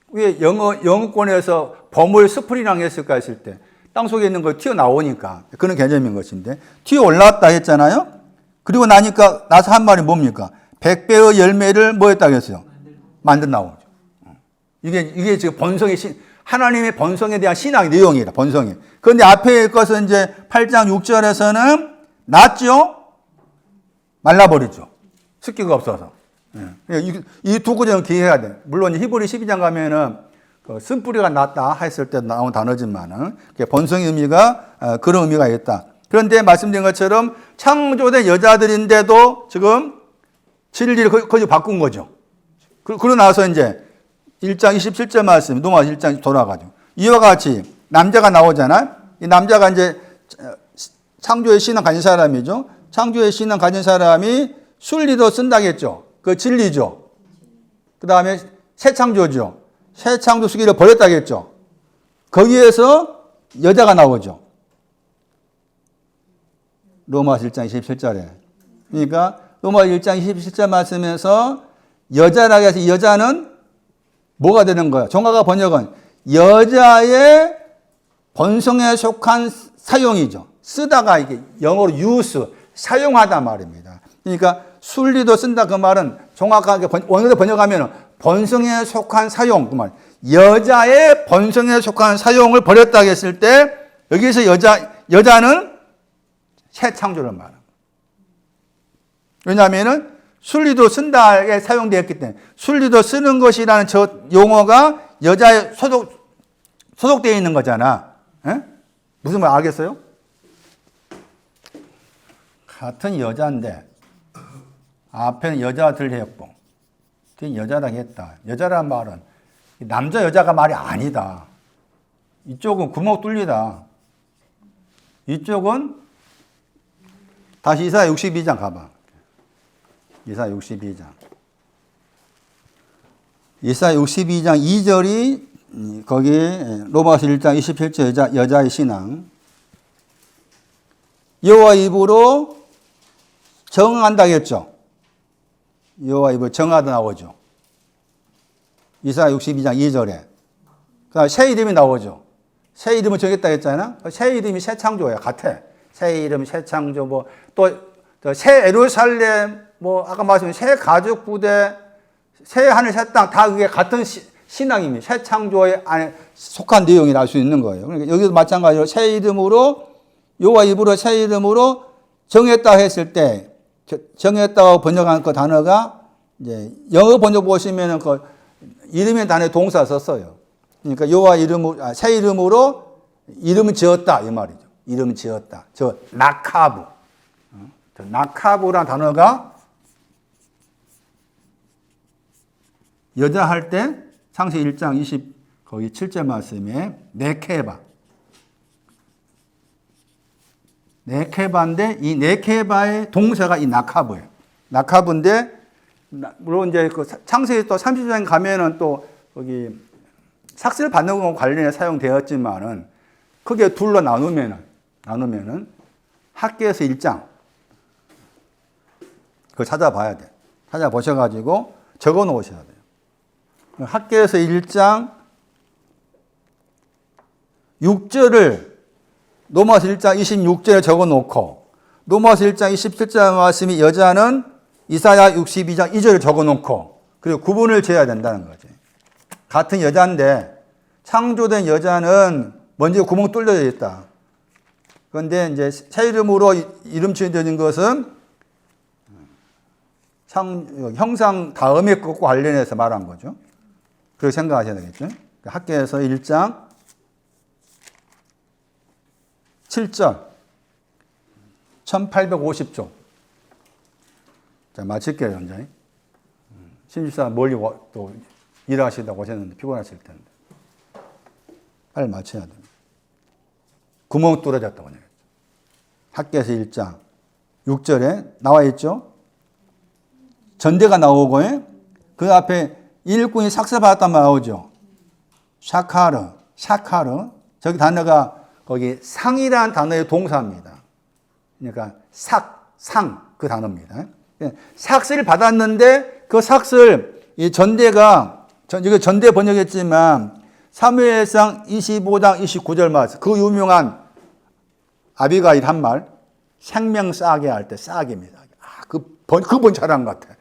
왜 영어권에서 범을 스프링이라고 했을까 했을 때 땅속에 있는 거 튀어나오니까 그런 개념인 것인데 튀어 올라왔다 했잖아요. 그리고 나서 한 말이 뭡니까? 100배의 열매를 뭐 했다고 했어요? 만들어 나오죠. 이게 지금 하나님의 번성에 대한 신앙의 내용이다. 번성이. 그런데 앞에 것은 이제 8장 6절에서는 낫죠? 말라버리죠. 습기가 없어서. 이 두 구절은 기억해야 돼. 물론 히브리 12장 가면은 쓴뿌리가 낫다 했을 때 나온 단어지만은 번성의 의미가 그런 의미가 있다. 그런데 말씀드린 것처럼 창조된 여자들인데도 지금 진리를 거의 바꾼 거죠. 그러고 나서 이제 1장 27절 말씀, 로마서 1장 돌아가죠. 이와 같이 남자가 나오잖아. 이 남자가 이제 창조의 신앙 가진 사람이죠. 창조의 신앙 가진 사람이 순리도 쓴다겠죠. 그 진리죠. 그 다음에 새 창조죠. 새 창조 수기를 버렸다겠죠. 거기에서 여자가 나오죠. 로마서 1장 27절에. 그러니까 로마서 1장 27절 말씀에서 여자라고 해서 이 여자는 뭐가 되는 거야? 종아가 번역은 여자의 본성에 속한 사용이죠. 쓰다가 이게 영어로 use, 사용하다 말입니다. 그러니까 순리도 쓴다 그 말은 정확하게 원어로 번역하면 본성에 속한 사용 그 말. 여자의 본성에 속한 사용을 버렸다 했을 때 여기서 여자는 새 창조를 말합니다. 왜냐하면은 순리도 쓴다에 사용되었기 때문에 순리도 쓰는 것이라는 저 용어가 여자에 소속되어 있는 거잖아. 에? 무슨 말 알겠어요? 같은 여자인데 앞에는 여자들 했고 뒤에 여자라고 했다. 여자란 말은 남자 여자가 말이 아니다. 이쪽은 구멍 뚫리다. 이쪽은 다시 이사야 62장 가봐. 이사야 62장. 이사야 62장 2절이 거기 로마서 1장 27절 여자의 신앙. 여호와 입으로 정한다겠죠. 여호와 입으로 정하다 나오죠. 이사야 62장 2절에. 그다음 새 이름이 나오죠. 새 이름을 정했다 했잖아. 새 이름이 새 창조야. 같아. 새 이름, 새 창조, 뭐, 또, 새 예루살렘, 뭐, 아까 말씀드린 새 가족 부대, 새 하늘, 새 땅, 다 그게 같은 신앙입니다. 새 창조에 안에 속한 내용이라 할 수 있는 거예요. 그러니까 여기도 마찬가지로 새 이름으로, 여호와 입으로 새 이름으로 정했다 했을 때, 정했다고 번역한 그 단어가, 이제, 영어 번역 보시면은 그 이름의 단어에 동사 썼어요. 그러니까 여호와 이름으로, 새 이름으로 이름을 지었다, 이 말이죠. 이름을 지었다. 저, 나카브. 나카브라는 단어가 여자 할 때 창세기 1장 27절 말씀에 네케바. 네케바인데 이 네케바의 동사가 이 나카브예요. 나카브인데 물론 이제 그 창세기 또 30장 가면은 또 거기 삭슬 받는 것 관련해 사용되었지만은 크게 둘로 나누면은 학계에서 1장 그거 찾아봐야 돼. 찾아보셔가지고 적어 놓으셔야 돼요. 학계에서 1장 6절을 로마서 1장 26절에 적어 놓고 로마서 1장 27절 말씀이 여자는 이사야 62장 2절을 적어 놓고 그리고 구분을 지어야 된다는 거지. 같은 여자인데 창조된 여자는 먼저 구멍 뚫려져 있다. 그런데 이제 새 이름으로 이름 지어진 것은 형상 다음에 것과 관련해서 말한 거죠. 그렇게 생각하셔야 되겠죠. 학계에서 1장 7절 1850조. 자, 마칠게요, 현장에. 신집사 멀리 또 일하시다고 오셨는데 피곤하실 텐데. 빨리 마쳐야 됩니다. 구멍 뚫어졌다고 하죠. 학계에서 1장 6절에 나와 있죠. 전대가 나오고 그 앞에 일꾼이 삭스받았단 말 나오죠. 샤카르. 저기 단어가 거기 상이라는 단어의 동사입니다. 그러니까 상 그 단어입니다. 삭스를 받았는데 그 삭스를 이 전대가 이거 전대 번역했지만 사무엘상 25장 29절 말씀 그 유명한 아비가일 한 말 생명 싸게 할 때 싸게입니다. 그 번역 잘한 것 같아.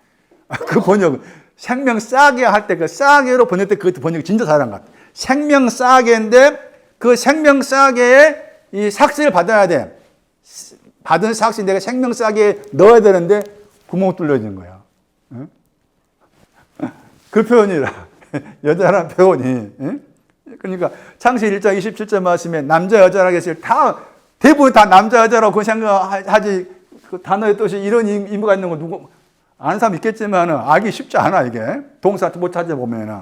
그 번역 생명 싸게 할 때 그 싸게로 번역될 그 번역 진짜 잘한 것 같아. 생명 싸게인데 그 생명 싸게에 이 삭스를 받아야 돼. 받은 삭스 내가 생명 싸게 넣어야 되는데 구멍 뚫려진 거야. 응? 그 표현이라 여자라는 표현이. 응? 그러니까 창세기 1장 27절 말씀에 남자 여자라고 했을 때 대부분 다 남자 여자라고 그 생각하지 그 단어의 뜻이 이런 의미가 있는 거 누구 아는 사람 있겠지만은 알기 쉽지 않아, 이게. 동사 못 찾아보면은.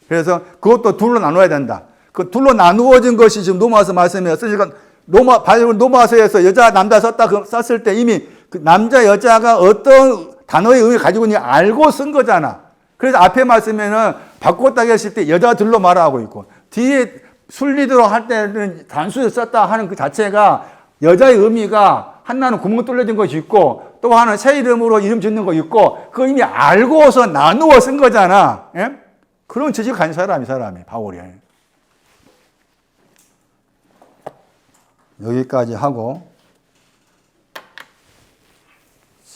그래서 그것도 둘로 나눠야 된다. 그 둘로 나누어진 것이 지금 로마서 말씀이에요. 그러니까 바울은 로마서에서 여자, 남자 썼을 때 이미 그 남자, 여자가 어떤 단어의 의미를 가지고 있는지 알고 쓴 거잖아. 그래서 앞에 말씀에는 바꿨다고 했을 때 여자들로 말하고 있고, 뒤에 순리대로 할 때는 단수에 썼다 하는 그 자체가 여자의 의미가 하나는 구멍 뚫려진 것이 있고 또 하나는 새 이름으로 이름 짓는 거 있고 그거 이미 알고서 나누어 쓴 거잖아. 예? 그런 지식 가진 사람이 바울이. 여기까지 하고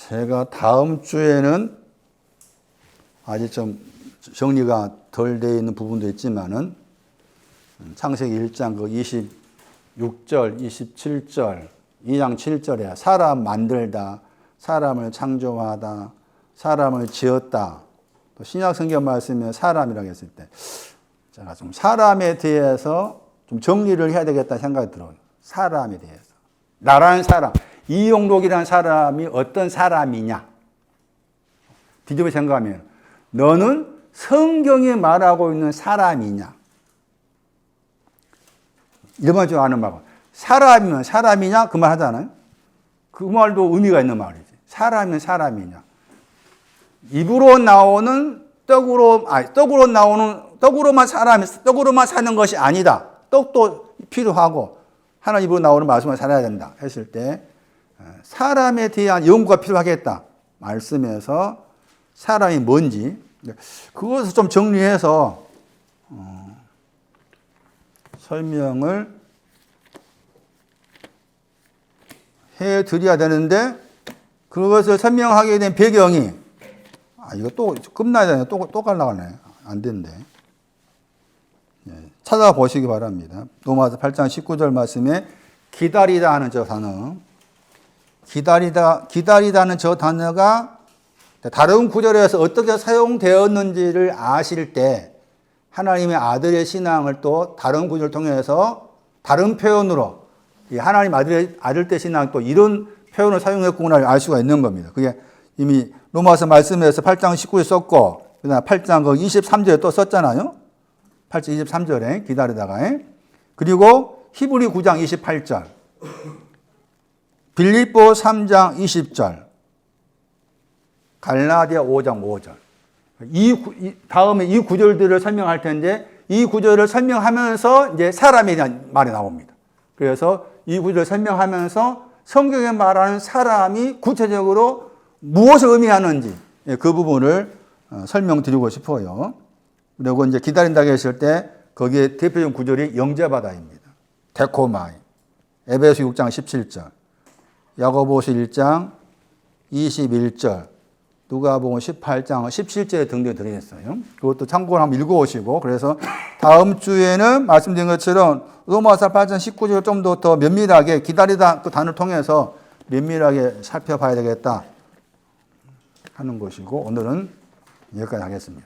제가 다음 주에는 아직 좀 정리가 덜 되어 있는 부분도 있지만은 창세기 1장 그 26절, 27절, 2장 7절에 사람 만들다, 사람을 창조하다, 사람을 지었다. 또 신약 성경 말씀에 사람이라고 했을 때 제가 좀 사람에 대해서 좀 정리를 해야 되겠다 생각이 들어요. 사람에 대해서. 나라는 사람, 이용록이라는 사람이 어떤 사람이냐? 뒤집어 생각하면 너는 성경이 말하고 있는 사람이냐? 이런 줄 아는 말고 사람이면 사람이냐? 그 말 하잖아요. 그 말도 의미가 있는 말이지. 사람이면 사람이냐? 입으로 나오는 떡으로만 사는 것이 아니다. 떡도 필요하고 하나님 입으로 나오는 말씀을 살아야 된다 했을 때 사람에 대한 연구가 필요하겠다 말씀에서 사람이 뭔지 그것을 좀 정리해서 설명을 해드려야 되는데 그것을 설명하게 된 배경이 이거 또 끝나야 되네. 또 가려가네. 안 된대. 찾아보시기 바랍니다. 로마서 8장 19절 말씀에 기다리다 하는 저 단어. 기다리다는 저 단어가 다른 구절에서 어떻게 사용되었는지를 아실 때 하나님의 아들의 신앙을 또 다른 구절을 통해서 다른 표현으로 하나님 아들 때 신앙 또 이런 표현을 사용했구나를 알 수가 있는 겁니다. 그게 이미 로마서 말씀에서 8장 19절 썼고 그다음 8장 23절에 또 썼잖아요. 8장 23절에 기다리다가 그리고 히브리 9장 28절 빌립보 3장 20절 갈라디아 5장 5절 다음에 이 구절들을 설명할 텐데 이 구절을 설명하면서 이제 사람에 대한 말이 나옵니다. 그래서 이 구절을 설명하면서 성경에 말하는 사람이 구체적으로 무엇을 의미하는지 그 부분을 설명드리고 싶어요. 그리고 이제 기다린다고 했을 때 거기에 대표적인 구절이 영접하다입니다. 데코마이, 에베소 6장 17절, 야고보서 1장 21절, 누가복음 18장 17절에 등등에 들어있어요. 그것도 참고로 한번 읽어오시고 그래서 다음 주에는 말씀드린 것처럼 로마서 8장 19절 좀 더 면밀하게 기다리다 그 단어를 통해서 면밀하게 살펴봐야 되겠다 하는 것이고 오늘은 여기까지 하겠습니다.